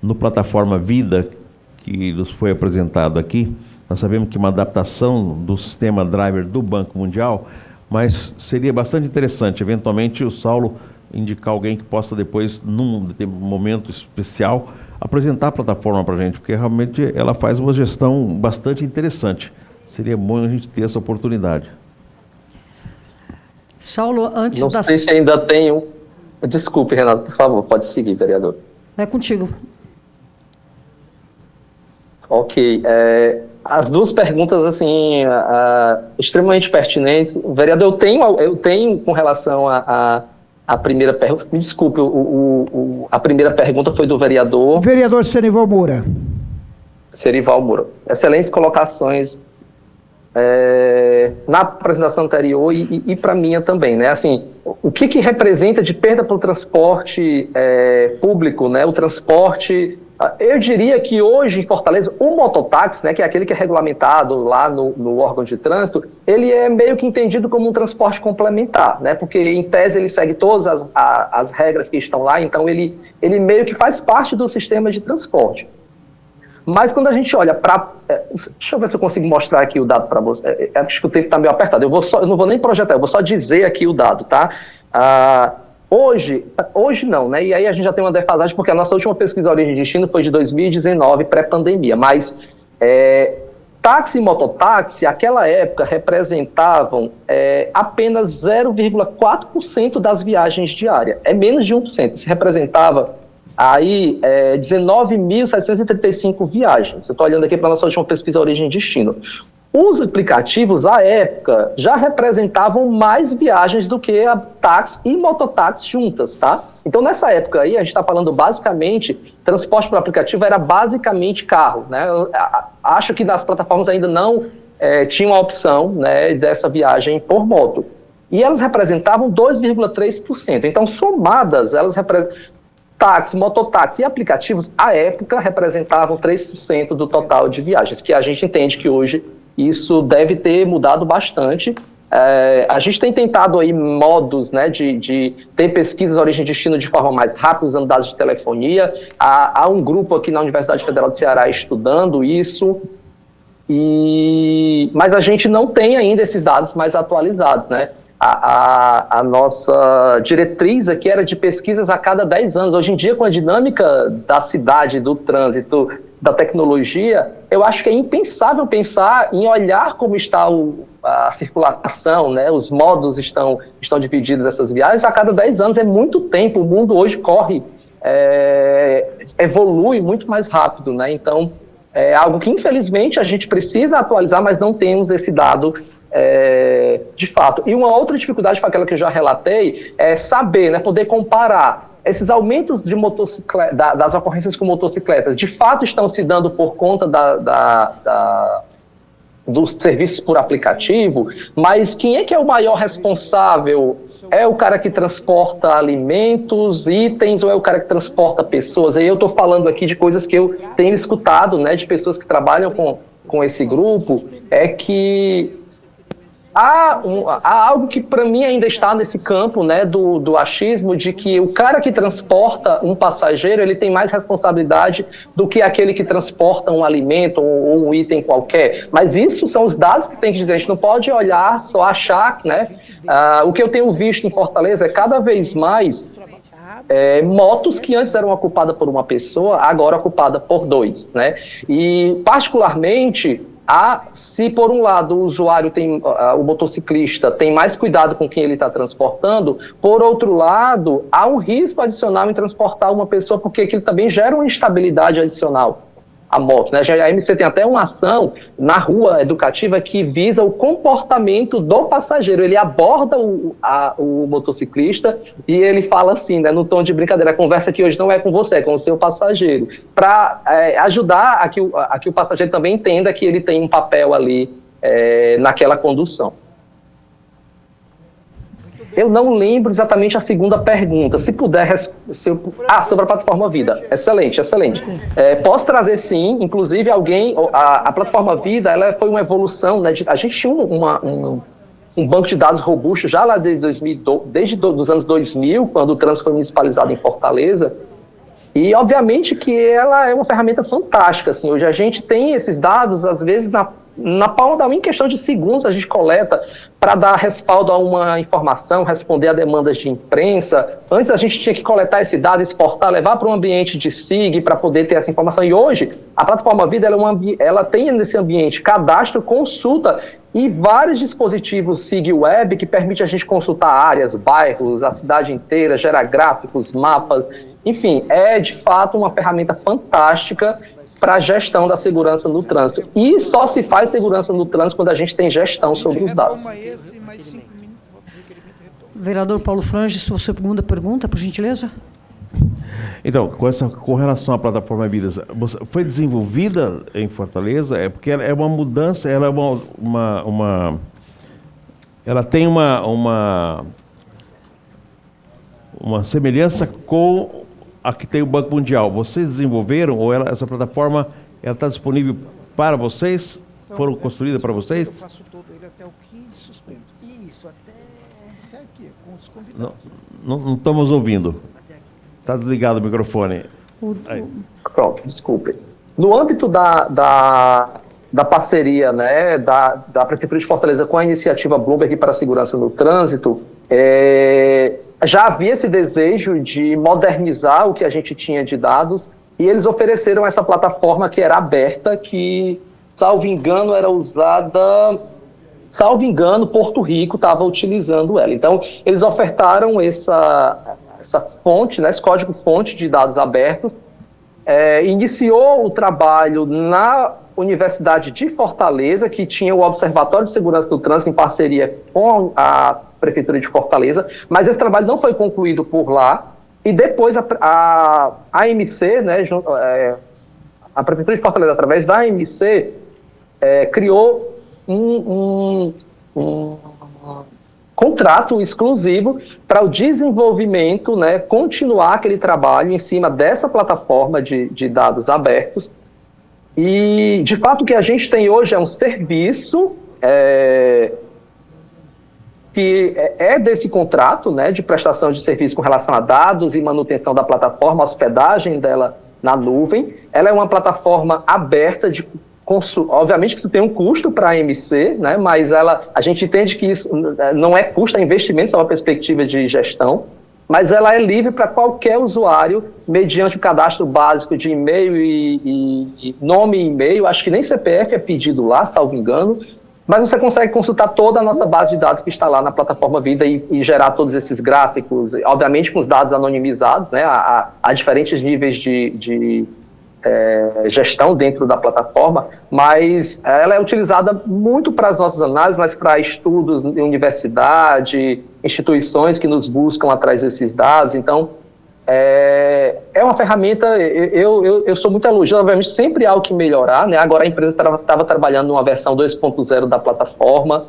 no Plataforma Vida, que nos foi apresentado aqui, nós sabemos que é uma adaptação do sistema driver do Banco Mundial, mas seria bastante interessante, eventualmente, o Saulo indicar alguém que possa depois, num momento especial, apresentar a plataforma para a gente, porque realmente ela faz uma gestão bastante interessante. Seria bom a gente ter essa oportunidade. Saulo, antes Não sei se ainda tenho... Desculpe, Renato, por favor, pode seguir, vereador. É contigo. Ok. As duas perguntas, assim, extremamente pertinentes. Vereador, eu tenho com relação à primeira pergunta... Me desculpe, a primeira pergunta foi do vereador... Vereador Senival Moura. Serival Moura. Excelentes colocações na apresentação anterior e para a minha também, né? Assim, o que representa de perda para o transporte público, né? O transporte... Eu diria que hoje em Fortaleza, o mototáxi, né, que é aquele que é regulamentado lá no órgão de trânsito, ele é meio que entendido como um transporte complementar, né? Porque em tese ele segue todas as regras que estão lá, então ele meio que faz parte do sistema de transporte. Mas quando a gente olha para... Deixa eu ver se eu consigo mostrar aqui o dado para você. Acho que o tempo está meio apertado. Eu não vou nem projetar, eu vou só dizer aqui o dado, tá? Hoje não, né? E aí a gente já tem uma defasagem, porque a nossa última pesquisa Origem e Destino foi de 2019, pré-pandemia. Mas táxi e mototáxi, naquela época, representavam apenas 0,4% das viagens diárias. É menos de 1%. Isso representava aí 19.735 viagens. Eu estou olhando aqui para a nossa última pesquisa Origem e Destino. Os aplicativos, à época, já representavam mais viagens do que a táxi e mototáxi juntas, tá? Então, nessa época aí, a gente está falando basicamente, transporte por aplicativo era basicamente carro, né? Eu acho que nas plataformas ainda não tinham a opção, né, dessa viagem por moto. E elas representavam 2,3%. Então, somadas, elas táxi, mototáxi e aplicativos, à época, representavam 3% do total de viagens, que a gente entende que hoje isso deve ter mudado bastante. A gente tem tentado aí modos, né, de ter pesquisas origem e destino de forma mais rápida, usando dados de telefonia. Há um grupo aqui na Universidade Federal do Ceará estudando isso, mas a gente não tem ainda esses dados mais atualizados, né? A nossa diretriz aqui era de pesquisas a cada 10 anos. Hoje em dia, com a dinâmica da cidade, do trânsito, da tecnologia, eu acho que é impensável pensar em olhar como está a circulação, né? Os modos estão divididos essas viagens. A cada 10 anos é muito tempo. O mundo hoje corre, evolui muito mais rápido, né? Então, é algo que, infelizmente, a gente precisa atualizar, mas não temos esse dado de fato. E uma outra dificuldade, foi aquela que eu já relatei, é saber, né, poder comparar esses aumentos de das ocorrências com motocicletas, de fato estão se dando por conta dos serviços por aplicativo, mas quem é que é o maior responsável? É o cara que transporta alimentos, itens, ou é o cara que transporta pessoas? Aí eu estou falando aqui de coisas que eu tenho escutado, né, de pessoas que trabalham com esse grupo, é que há algo que para mim ainda está nesse campo, né, do achismo, de que o cara que transporta um passageiro, ele tem mais responsabilidade do que aquele que transporta um alimento ou um item qualquer. Mas isso são os dados que tem que dizer. A gente não pode olhar, só achar, né? O que eu tenho visto em Fortaleza é cada vez mais motos que antes eram ocupadas por uma pessoa, agora ocupada por dois, né? E particularmente, se por um lado o usuário o motociclista tem mais cuidado com quem ele está transportando, por outro lado, há um risco adicional em transportar uma pessoa, porque aquilo também gera uma instabilidade adicional à moto, né? A MC tem até uma ação na rua educativa que visa o comportamento do passageiro. Ele aborda o motociclista e ele fala assim, né, no tom de brincadeira: a conversa aqui hoje não é com você, é com o seu passageiro, para ajudar a que o passageiro também entenda que ele tem um papel ali naquela condução. Eu não lembro exatamente a segunda pergunta. Se puder... sobre a Plataforma Vida. Excelente, excelente. Posso trazer, sim. Inclusive, a Plataforma Vida, ela foi uma evolução, né? A gente tinha um banco de dados robusto já lá desde os anos 2000, quando o trânsito foi municipalizado em Fortaleza. E, obviamente, que ela é uma ferramenta fantástica. Assim, hoje a gente tem esses dados, às vezes, na palma da mão, em questão de segundos, a gente coleta para dar respaldo a uma informação, responder a demandas de imprensa. Antes a gente tinha que coletar esse dado, exportar, levar para um ambiente de SIG para poder ter essa informação. E hoje, a plataforma Vida, ela tem nesse ambiente cadastro, consulta e vários dispositivos SIG Web que permite a gente consultar áreas, bairros, a cidade inteira, gerar gráficos, mapas. Enfim, é de fato uma ferramenta fantástica para a gestão da segurança no trânsito. E só se faz segurança no trânsito quando a gente tem gestão sobre os dados. Vereador Paulo Frange, sua segunda pergunta, por gentileza. Então, com relação à plataforma Vidas, foi desenvolvida em Fortaleza? É porque ela é uma mudança, ela é ela tem uma semelhança com a que tem o Banco Mundial. Vocês desenvolveram ou essa plataforma está disponível para vocês? Foram construídas para vocês? Eu faço todo ele até o 15 suspenso. Isso, até aqui, com os convidados. Não estamos ouvindo. Está desligado o microfone. Pronto, desculpe. No âmbito da parceria, né, da Prefeitura de Fortaleza com a iniciativa Bloomberg para a Segurança no Trânsito, já havia esse desejo de modernizar o que a gente tinha de dados e eles ofereceram essa plataforma que era aberta, que, salvo engano, era usada... Salvo engano, Porto Rico estava utilizando ela. Então, eles ofertaram essa fonte, né, esse código-fonte de dados abertos, iniciou o trabalho na Universidade de Fortaleza, que tinha o Observatório de Segurança do Trânsito em parceria com a Prefeitura de Fortaleza, mas esse trabalho não foi concluído por lá, e depois a AMC, né, a Prefeitura de Fortaleza, através da AMC, criou um contrato exclusivo para o desenvolvimento, né, continuar aquele trabalho em cima dessa plataforma de dados abertos. E, de fato, o que a gente tem hoje é um serviço que é desse contrato, né, de prestação de serviço com relação a dados e manutenção da plataforma, hospedagem dela na nuvem. Ela é uma plataforma aberta obviamente que isso tem um custo para a AMC, né, mas a gente entende que isso não é custo, é investimento, é uma perspectiva de gestão, mas ela é livre para qualquer usuário, mediante o cadastro básico de e-mail e nome e e-mail. Acho que nem CPF é pedido lá, salvo engano, mas você consegue consultar toda a nossa base de dados que está lá na plataforma Vida e gerar todos esses gráficos, obviamente com os dados anonimizados, né, a diferentes níveis de gestão dentro da plataforma, mas ela é utilizada muito para as nossas análises, mas para estudos em universidade, instituições que nos buscam atrás desses dados. Então, é uma ferramenta, eu sou muito elogioso, obviamente sempre há o que melhorar, né? Agora a empresa estava trabalhando numa versão 2.0 da plataforma,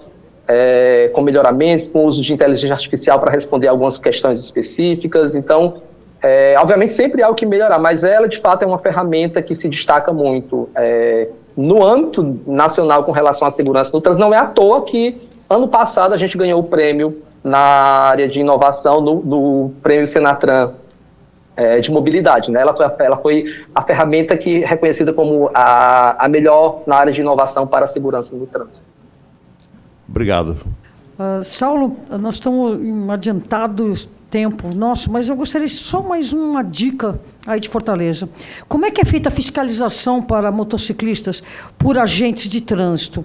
com melhoramentos, com uso de inteligência artificial para responder algumas questões específicas. Então, obviamente sempre há o que melhorar, mas ela de fato é uma ferramenta que se destaca muito no âmbito nacional com relação à segurança no trânsito. Não é à toa que ano passado a gente ganhou o prêmio na área de inovação no prêmio Senatran de mobilidade, né? Ela foi a ferramenta que é reconhecida como a melhor na área de inovação para a segurança no trânsito. Obrigado. Saulo, nós estamos em adiantado tempo nosso, mas eu gostaria só mais uma dica aí de Fortaleza. Como é que é feita a fiscalização para motociclistas por agentes de trânsito?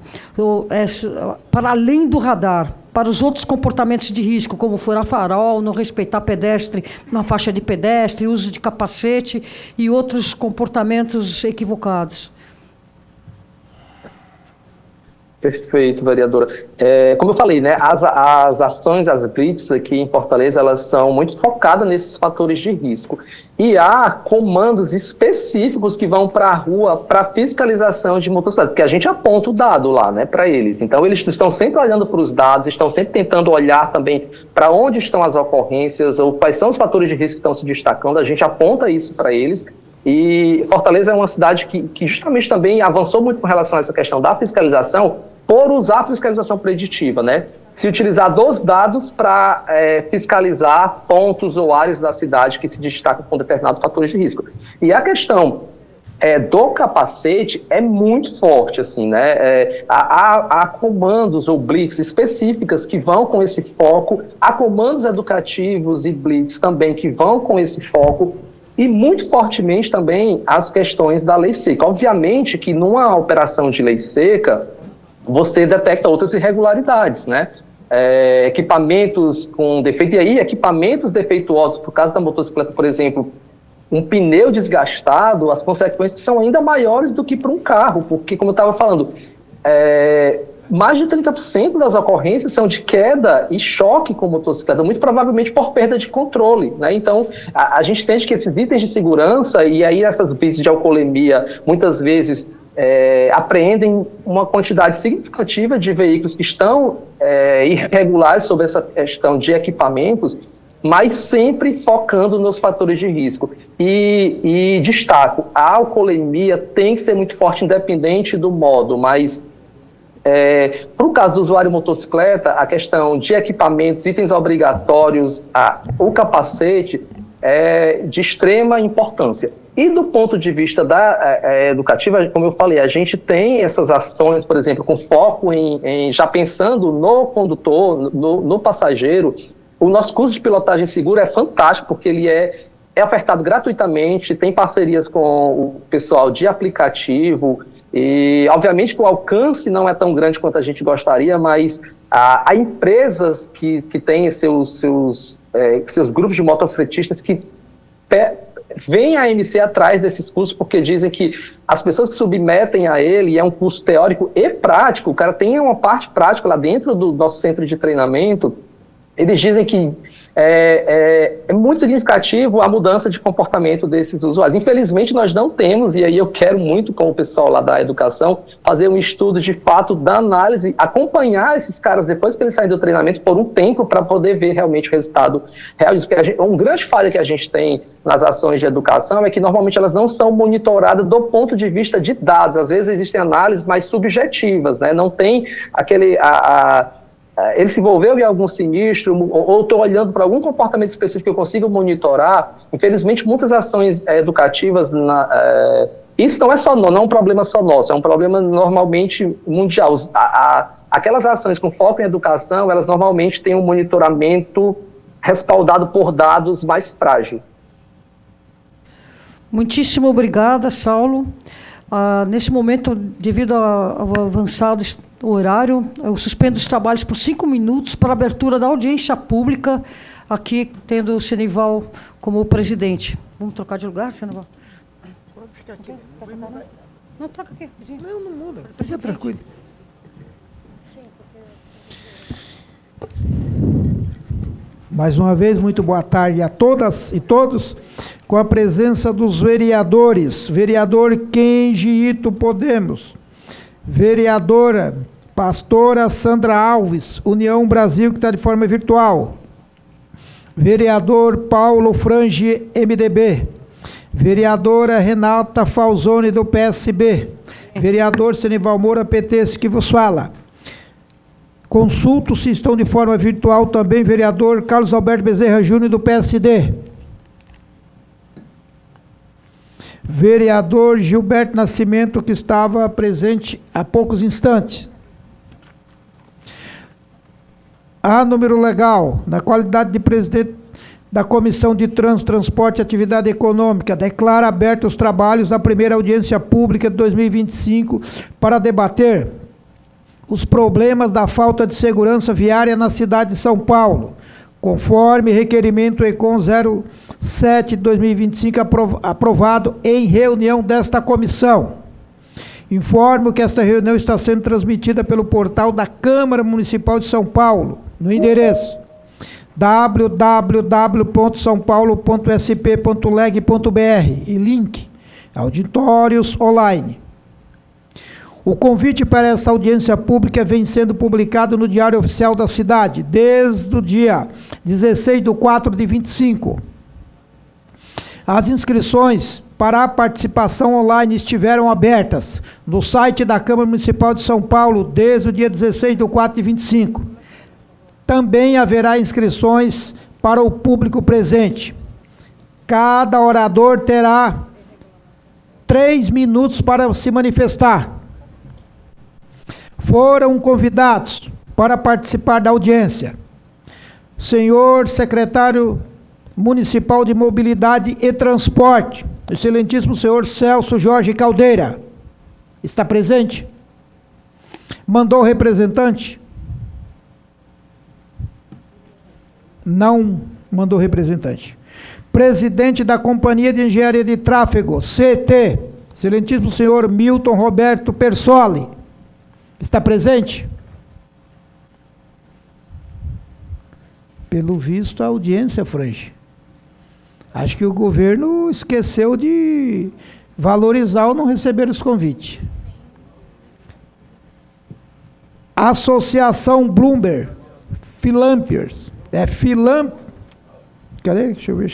Para além do radar, para os outros comportamentos de risco, como furar farol, não respeitar pedestre na faixa de pedestre, uso de capacete e outros comportamentos equivocados? Perfeito, vereadora. Como eu falei, né, as ações, as blitz aqui em Fortaleza, elas são muito focadas nesses fatores de risco. E há comandos específicos que vão para a rua para fiscalização de motocicletas, porque a gente aponta o dado lá, né, para eles. Então, eles estão sempre olhando para os dados, estão sempre tentando olhar também para onde estão as ocorrências ou quais são os fatores de risco que estão se destacando. A gente aponta isso para eles. E Fortaleza é uma cidade que justamente também avançou muito com relação a essa questão da fiscalização, por usar a fiscalização preditiva, né? se utilizar dos dados para fiscalizar pontos ou áreas da cidade que se destacam com determinados fatores de risco. E a questão do capacete é muito forte, assim, né? Há comandos ou blitz específicas que vão com esse foco, há comandos educativos e blitz também que vão com esse foco, e muito fortemente também as questões da lei seca. Obviamente que numa operação de lei seca, você detecta outras irregularidades, né? Equipamentos com defeito, e aí equipamentos defeituosos, por causa da motocicleta, por exemplo, um pneu desgastado, as consequências são ainda maiores do que para um carro, porque, como eu estava falando, mais de 30% das ocorrências são de queda e choque com motocicleta, muito provavelmente por perda de controle, né? Então, a gente entende que esses itens de segurança, e aí essas blitz de alcoolemia, muitas vezes, apreendem uma quantidade significativa de veículos que estão irregulares sobre essa questão de equipamentos, mas sempre focando nos fatores de risco. E destaco, a alcoolemia tem que ser muito forte, independente do modo, mas para o caso do usuário motocicleta, a questão de equipamentos, itens obrigatórios, o capacete é de extrema importância. E do ponto de vista educativo, como eu falei, a gente tem essas ações, por exemplo, com foco em já pensando no condutor, no passageiro. O nosso curso de pilotagem segura é fantástico, porque ele é ofertado gratuitamente, tem parcerias com o pessoal de aplicativo, e obviamente que o alcance não é tão grande quanto a gente gostaria, mas há empresas que têm seus grupos de motofretistas que vêm a MC atrás desses cursos, porque dizem que as pessoas que submetem a ele, é um curso teórico e prático, o cara tem uma parte prática lá dentro do nosso centro de treinamento. Eles dizem que é muito significativo a mudança de comportamento desses usuários. Infelizmente, nós não temos, e aí eu quero muito, com o pessoal lá da educação, fazer um estudo de fato da análise, acompanhar esses caras depois que eles saem do treinamento por um tempo para poder ver realmente o resultado real. Um grande falha que a gente tem nas ações de educação é que normalmente elas não são monitoradas do ponto de vista de dados. Às vezes existem análises mais subjetivas, né? Não tem aquele... ele se envolveu em algum sinistro, ou estou olhando para algum comportamento específico que eu consigo monitorar. Infelizmente, muitas ações educativas, isso não é um problema só nosso, é um problema normalmente mundial. Aquelas ações com foco em educação, elas normalmente têm um monitoramento respaldado por dados mais frágil. Muitíssimo obrigada, Saulo. Nesse momento, devido ao avançado horário, eu suspendo os trabalhos por 5 minutos para a abertura da audiência pública, aqui tendo o Senival como presidente. Vamos trocar de lugar, Senival? Pode ficar aqui. Não, troca aqui. Não muda. Fica tranquilo. Mais uma vez, muito boa tarde a todas e todos, com a presença dos vereadores. Vereador Kenji Ito Podemos. Vereadora Pastora Sandra Alves, União Brasil, que está de forma virtual. Vereador Paulo Frangi, MDB. Vereadora Renata Falzoni, do PSB. Vereador Senival Moura, PT, que vos fala. Consulto se estão de forma virtual também vereador Carlos Alberto Bezerra Júnior, do PSD. Vereador Gilberto Nascimento, que estava presente há poucos instantes. A número legal, na qualidade de presidente da Comissão de Trânsito, Transporte e Atividade Econômica, declara abertos os trabalhos da primeira audiência pública de 2025 para debater os problemas da falta de segurança viária na cidade de São Paulo, conforme requerimento ECOM 07 de 2025, aprovado em reunião desta comissão. Informo que esta reunião está sendo transmitida pelo portal da Câmara Municipal de São Paulo, no endereço www.saopaulo.sp.leg.br e link auditórios online. O convite para esta audiência pública vem sendo publicado no Diário Oficial da Cidade, desde o dia 16/4/25. As inscrições para a participação online estiveram abertas no site da Câmara Municipal de São Paulo desde o dia 16/4/25. Também haverá inscrições para o público presente. Cada orador terá 3 minutos para se manifestar. Foram convidados para participar da audiência senhor secretário municipal de Mobilidade e Transporte, excelentíssimo senhor Celso Jorge Caldeira. Está presente? Mandou representante? Não mandou representante. Presidente da Companhia de Engenharia de Tráfego, CT, excelentíssimo senhor Milton Roberto Persoli. Está presente? Pelo visto, a audiência frange. Acho que o governo esqueceu de valorizar ou não receber os convites. Associação Bloomberg, Philanthropies. Cadê? Deixa eu ver.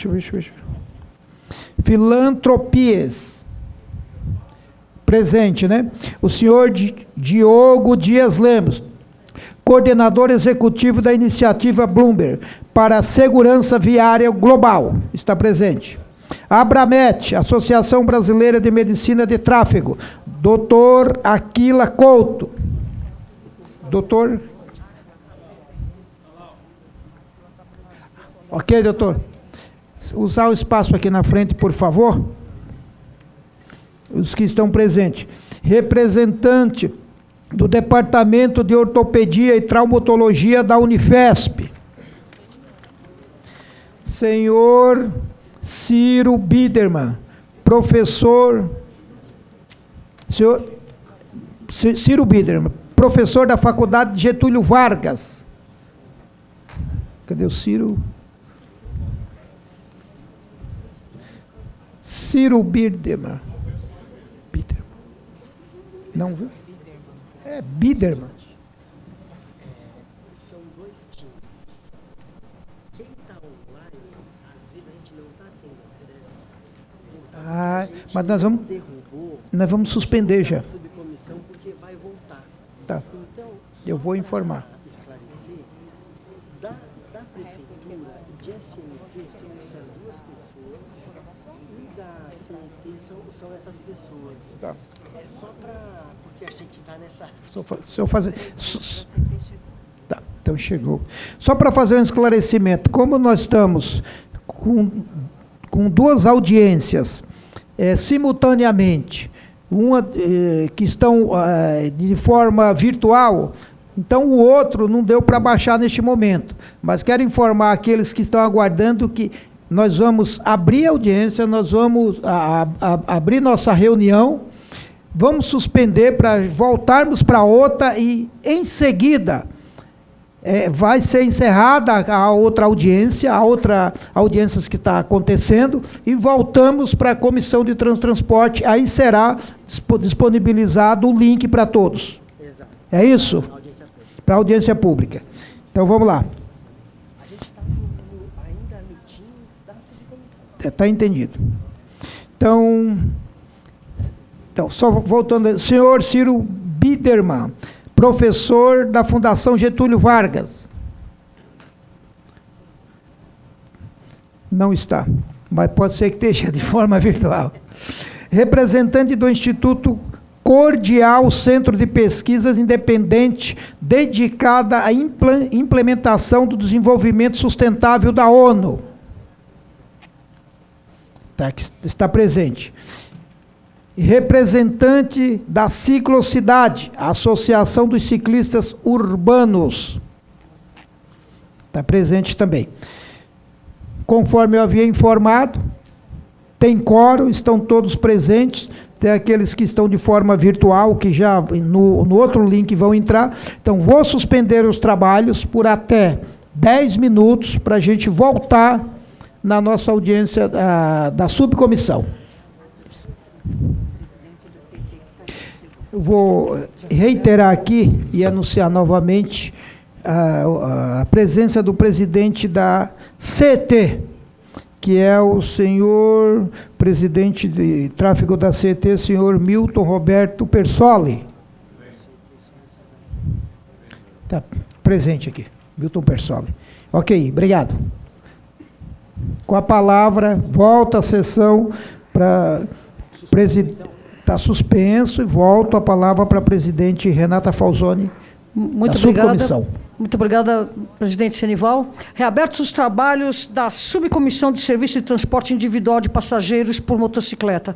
Filantropias. Presente, né? O senhor Diogo Dias Lemos, coordenador executivo da iniciativa Bloomberg para a segurança viária global, está presente. Abramet, Associação Brasileira de Medicina de Tráfego, Dr. Aquila Couto. Doutor? Ok, doutor? Usar o espaço aqui na frente, por favor. Os que estão presentes. Representante do Departamento de Ortopedia e Traumatologia da Unifesp, senhor Ciro Biderman, professor, senhor Ciro Biderman, professor da Faculdade Getúlio Vargas. Cadê o Ciro? Ciro Biderman. Não viu? É Biderman. São 2 times. Quem está online, às vezes a gente não está tendo acesso. Mas nós vamos suspender já. Subcomissão porque vai voltar. Tá. Então, eu vou informar. Para esclarecer, da prefeitura de SMT são essas 2 pessoas e da CNT são essas pessoas. Tá. É só para... porque a gente está nessa... Se eu fazer... Tá, então chegou. Só para fazer um esclarecimento, como nós estamos com 2 audiências simultaneamente, uma que estão de forma virtual, então o outro não deu para baixar neste momento. Mas quero informar aqueles que estão aguardando que nós vamos abrir a audiência, nós vamos abrir nossa reunião, vamos suspender para voltarmos para outra e, em seguida, vai ser encerrada a outra audiência, audiências que está acontecendo, e voltamos para a Comissão de Transporte, aí será disponibilizado o link para todos. Exato. É isso? Para a audiência pública. Então, vamos lá. A gente está ainda no Teams da subcomissão. Está entendido. Então, só voltando, senhor Ciro Biderman, professor da Fundação Getúlio Vargas. Não está, mas pode ser que esteja de forma virtual. Representante do Instituto Cordial, Centro de Pesquisas Independente, dedicada à implementação do desenvolvimento sustentável da ONU. Está presente. Representante da Ciclocidade, Associação dos Ciclistas Urbanos. Está presente também. Conforme eu havia informado, tem quórum, estão todos presentes, tem aqueles que estão de forma virtual, que já no outro link vão entrar. Então, vou suspender os trabalhos por até 10 minutos para a gente voltar na nossa audiência da subcomissão. Eu vou reiterar aqui e anunciar novamente a presença do presidente da CET, que é o senhor presidente de tráfego da CET, senhor Milton Roberto Persoli. Está presente aqui. Milton Persoli. Ok, obrigado. Com a palavra, volta a sessão para está suspenso e volto a palavra para a presidente Renata Falzoni, da subcomissão. Muito obrigada, presidente Senival. Reabertos os trabalhos da Subcomissão de Serviço de Transporte Individual de Passageiros por Motocicleta.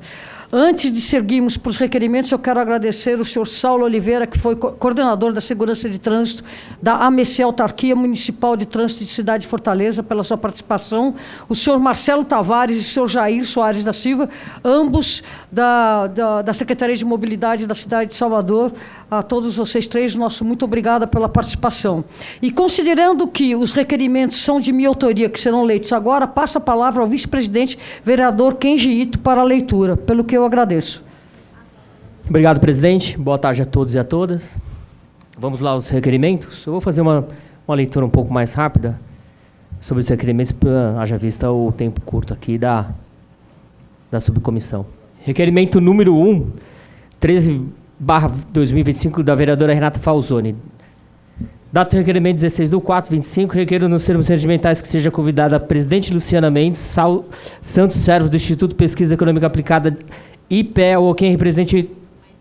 Antes de seguirmos para os requerimentos, eu quero agradecer o senhor Saulo Oliveira, que foi coordenador da Segurança de Trânsito da AMC Autarquia Municipal de Trânsito de Cidade de Fortaleza, pela sua participação, o senhor Marcelo Tavares e o senhor Jair Soares da Silva, ambos da Secretaria de Mobilidade da cidade de Salvador. A todos vocês três, nosso muito obrigada pela participação. E considerando que os requerimentos são de minha autoria, que serão leitos agora, passo a palavra ao vice-presidente, vereador Kenji Ito, para a leitura, pelo que eu agradeço. Obrigado, presidente. Boa tarde a todos e a todas. Vamos lá aos requerimentos. Eu vou fazer uma leitura um pouco mais rápida sobre os requerimentos, haja vista o tempo curto aqui da subcomissão. Requerimento número 1, 13/2025, da vereadora Renata Falzoni. Data do requerimento 16/4/25, requeiro nos termos regimentais que seja convidada a presidente Luciana Mendes Santos, servo do Instituto Pesquisa Econômica Aplicada, IPE, ou quem represente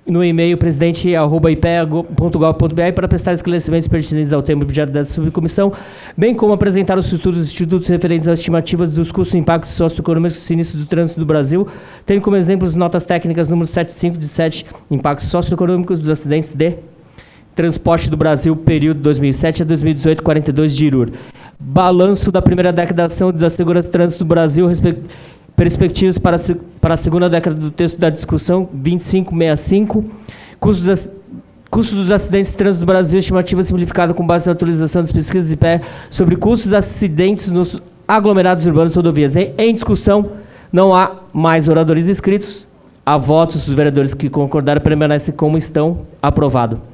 no e-mail presidente@ipe.gov.br, para prestar esclarecimentos pertinentes ao tema objeto dessa subcomissão, bem como apresentar os estudos dos institutos referentes às estimativas dos custos e impactos socioeconômicos e sinistros do trânsito do Brasil, tendo como exemplos notas técnicas número 75 de 7, impactos socioeconômicos dos acidentes de transporte do Brasil, período 2007 a 2018, 42 de IRUR. Balanço da primeira década da ação da segurança do trânsito do Brasil, perspectivas para a segunda década do texto da discussão, 2565. Custos dos acidentes de trânsito do Brasil, estimativa simplificada com base na atualização das pesquisas IPE sobre custos dos acidentes nos aglomerados urbanos e rodovias. Em discussão, não há mais oradores inscritos. A votos, os vereadores que concordaram permanecem como estão. Aprovado.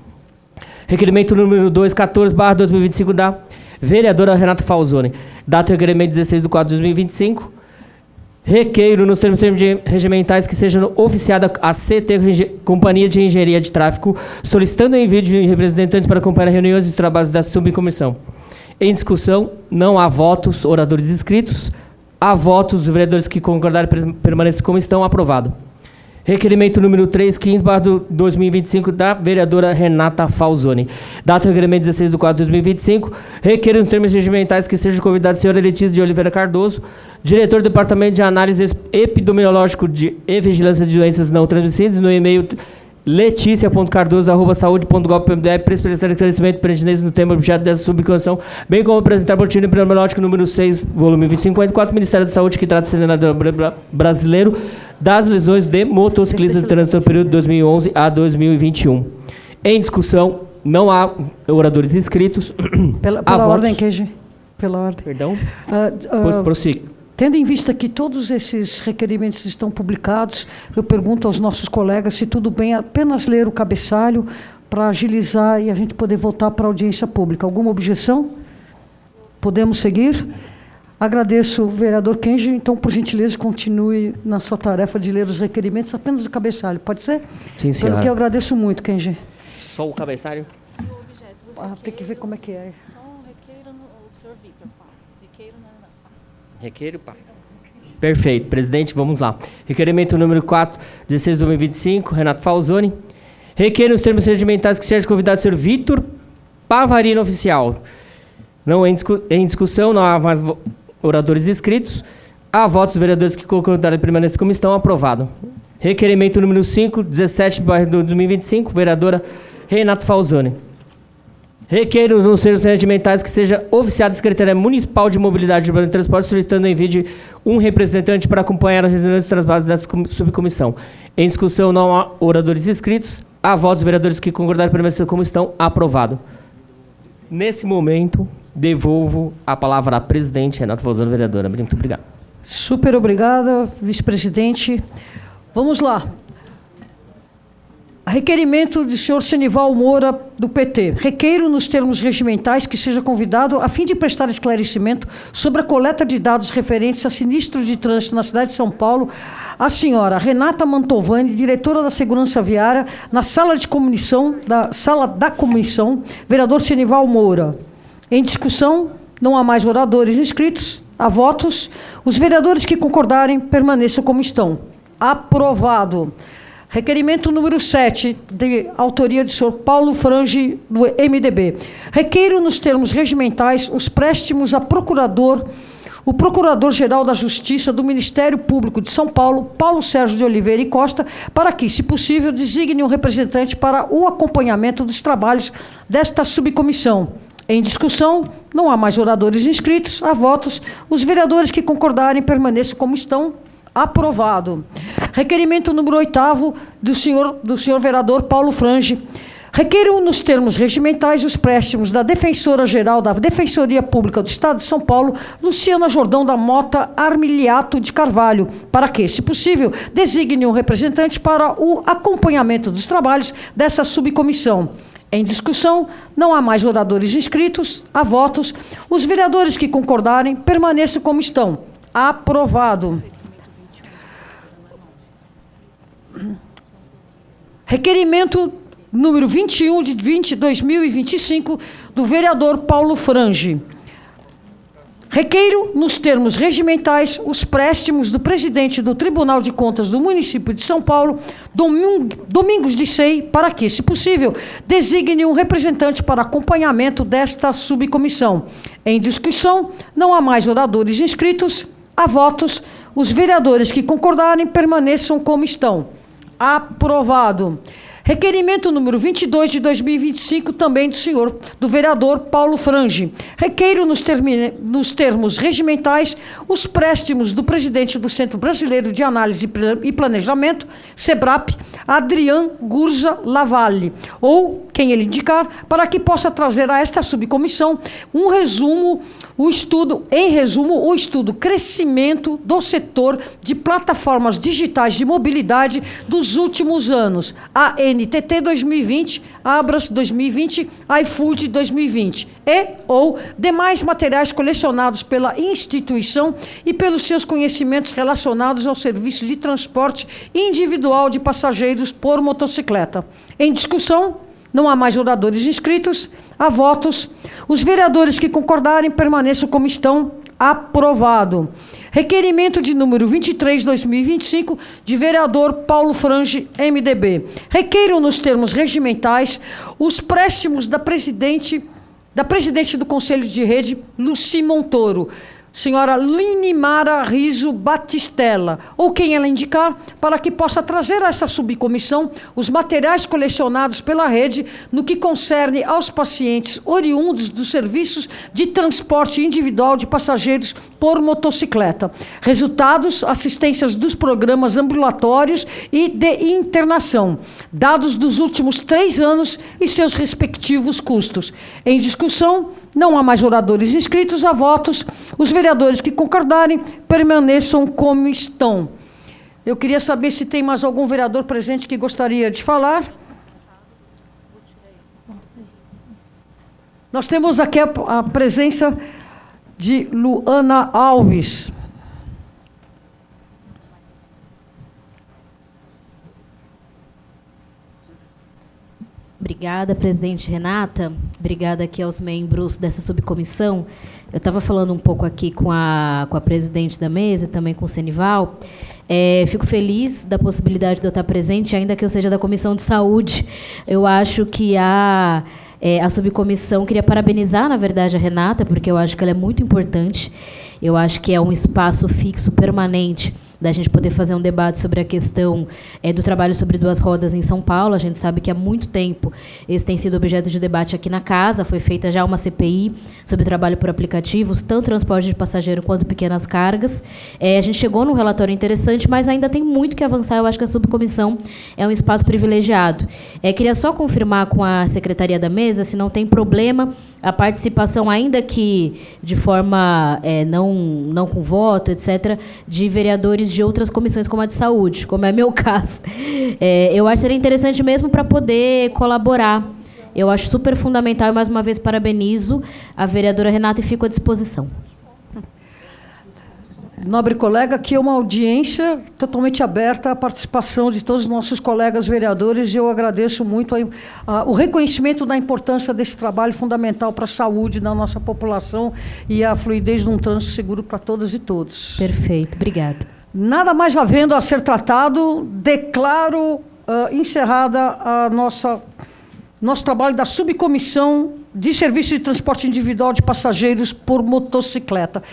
Requerimento número 214/2025, da vereadora Renata Falzoni. Data do requerimento 16/4/2025. Requeiro, nos termos regimentais, que seja oficiada a CT, Companhia de Engenharia de Tráfego, solicitando o envio de representantes para acompanhar reuniões e trabalhos da subcomissão. Em discussão, não há votos, oradores inscritos. Há votos, os vereadores que concordarem permanecem como estão. Aprovado. Requerimento número 315/2025, da vereadora Renata Falzoni. Data do requerimento 16/4/2025. Requer nos termos regimentais que seja convidado a senhora Letícia de Oliveira Cardoso, diretor do Departamento de Análise Epidemiológico e Vigilância de Doenças Não Transmissíveis, no e-mail leticia.cardoso@saude.gov.br, para prestar esclarecimento pertinente no tema objeto dessa subcomissão, bem como apresentar boletim epidemiológico número 6, volume 2054, Ministério da Saúde, que trata do cenário brasileiro das lesões de motociclistas de trânsito no período de 2011 a 2021. Em discussão, não há oradores inscritos. Pela ordem, Kenji. Pela ordem. Perdão? Pois prossiga. Tendo em vista que todos esses requerimentos estão publicados, eu pergunto aos nossos colegas se tudo bem apenas ler o cabeçalho para agilizar e a gente poder voltar para a audiência pública. Alguma objeção? Podemos seguir? Agradeço, vereador Kenji. Então, por gentileza, continue na sua tarefa de ler os requerimentos apenas o cabeçalho. Pode ser? Sim, senhora. Pelo que eu agradeço muito, Kenji. Só o cabeçalho? Tem que ver como é que é. Só um requeiro no senhor Victor, pá. Requeiro não. Requeiro, pá. Perfeito. Presidente, vamos lá. Requerimento número 4, 16/2025, Renato Falzoni. Requer nos termos regimentais que seja convidado o senhor Vitor Pavarino, oficial. Não em discussão, não há mais oradores inscritos. Há votos dos vereadores que concordaram e permanecem como estão. Aprovado. Requerimento número 5, 17/2025, vereadora Renata Falzoni. Requer nos termos regimentais que seja oficiada a Secretaria Municipal de Mobilidade Urbana e Transporte, solicitando o envio de um representante para acompanhar os residentes dos trabalhos dessa subcomissão. Em discussão, não há oradores inscritos. Há votos dos vereadores que concordaram e permanecem como estão. Aprovado. Nesse momento, devolvo a palavra à presidente Renata Falzoni, vereadora. Muito obrigado. Super obrigada, vice-presidente. Vamos lá. Requerimento do senhor Senival Moura, do PT. Requeiro, nos termos regimentais, que seja convidado a fim de prestar esclarecimento sobre a coleta de dados referentes a sinistros de trânsito na cidade de São Paulo, a senhora Renata Mantovani, diretora da Segurança Viária, na sala da comissão, vereador Senival Moura. Em discussão, não há mais oradores inscritos. Há votos. Os vereadores que concordarem permaneçam como estão. Aprovado. Requerimento número 7, de autoria do senhor Paulo Frange, do MDB. Requeiro, nos termos regimentais, os préstimos a o Procurador-Geral da Justiça do Ministério Público de São Paulo, Paulo Sérgio de Oliveira e Costa, para que, se possível, designe um representante para o acompanhamento dos trabalhos desta subcomissão. Em discussão, não há mais oradores inscritos. Há votos. Os vereadores que concordarem permaneçam como estão. Aprovado. Requerimento número 8º do senhor vereador Paulo Frange. Requeiro, nos termos regimentais, os préstimos da Defensora-Geral da Defensoria Pública do Estado de São Paulo, Luciana Jordão da Mota Armiliato de Carvalho, para que, se possível, designe um representante para o acompanhamento dos trabalhos dessa subcomissão. Em discussão, não há mais oradores inscritos. Há votos. Os vereadores que concordarem permaneçam como estão. Aprovado. Requerimento número 21 de 2025 do vereador Paulo Frange. Requeiro, nos termos regimentais, os préstimos do presidente do Tribunal de Contas do município de São Paulo, Domingos de Sei, para que, se possível, designe um representante para acompanhamento desta subcomissão. Em discussão, não há mais oradores inscritos. Há votos. Os vereadores que concordarem permaneçam como estão. Aprovado. Requerimento número 22 de 2025, também do vereador Paulo Frange. Requeiro, nos termos regimentais, os préstimos do presidente do Centro Brasileiro de Análise e Planejamento, SEBRAP, Adrian Gurja Lavalle, ou quem ele indicar, para que possa trazer a esta subcomissão o estudo crescimento do setor de plataformas digitais de mobilidade dos últimos anos, ANTT 2020, Abras 2020, iFood 2020, ou demais materiais colecionados pela instituição e pelos seus conhecimentos relacionados ao serviço de transporte individual de passageiros por motocicleta. Em discussão, não há mais oradores inscritos. Há votos. Os vereadores que concordarem permaneçam como estão. Aprovado. Requerimento de número 23, 2025, de vereador Paulo Frange, MDB. Requeiro, nos termos regimentais, os préstimos da presidente do Conselho de Rede, Luci Montoro, senhora Linimara Riso Batistella, ou quem ela indicar, para que possa trazer a essa subcomissão os materiais colecionados pela rede no que concerne aos pacientes oriundos dos serviços de transporte individual de passageiros por motocicleta. Resultados, assistências dos programas ambulatórios e de internação, dados dos últimos 3 anos e seus respectivos custos. Em discussão, não há mais oradores inscritos. Há votos. Os vereadores que concordarem permaneçam como estão. Eu queria saber se tem mais algum vereador presente que gostaria de falar. Nós temos aqui a presença de Luana Alves. Obrigada, presidente Renata. Obrigada aqui aos membros dessa subcomissão. Eu estava falando um pouco aqui com a presidente da mesa e também com o Senival. Fico feliz da possibilidade de eu estar presente, ainda que eu seja da Comissão de Saúde. Eu acho que a subcomissão, queria parabenizar, na verdade, a Renata, porque eu acho que ela é muito importante. Eu acho que é um espaço fixo, permanente, da gente poder fazer um debate sobre a questão do trabalho sobre 2 rodas em São Paulo. A gente sabe que há muito tempo esse tem sido objeto de debate aqui na casa. Foi feita já uma CPI sobre trabalho por aplicativos, tanto transporte de passageiro quanto pequenas cargas. A gente chegou num relatório interessante, mas ainda tem muito que avançar. Eu acho que a subcomissão é um espaço privilegiado. Queria só confirmar com a secretaria da mesa se não tem problema a participação, ainda que de forma não com voto, etc., de vereadores de outras comissões, como a de saúde, como é meu caso. Eu acho que seria interessante mesmo para poder colaborar. Eu acho super fundamental e, mais uma vez, parabenizo a vereadora Renata e fico à disposição. nobre colega, que é uma audiência totalmente aberta à participação de todos os nossos colegas vereadores, e eu agradeço muito o reconhecimento da importância desse trabalho fundamental para a saúde da nossa população e a fluidez de um trânsito seguro para todas e todos. Perfeito, obrigada. Nada mais havendo a ser tratado, declaro encerrada a nosso trabalho da subcomissão de serviço de transporte individual de passageiros por motocicleta.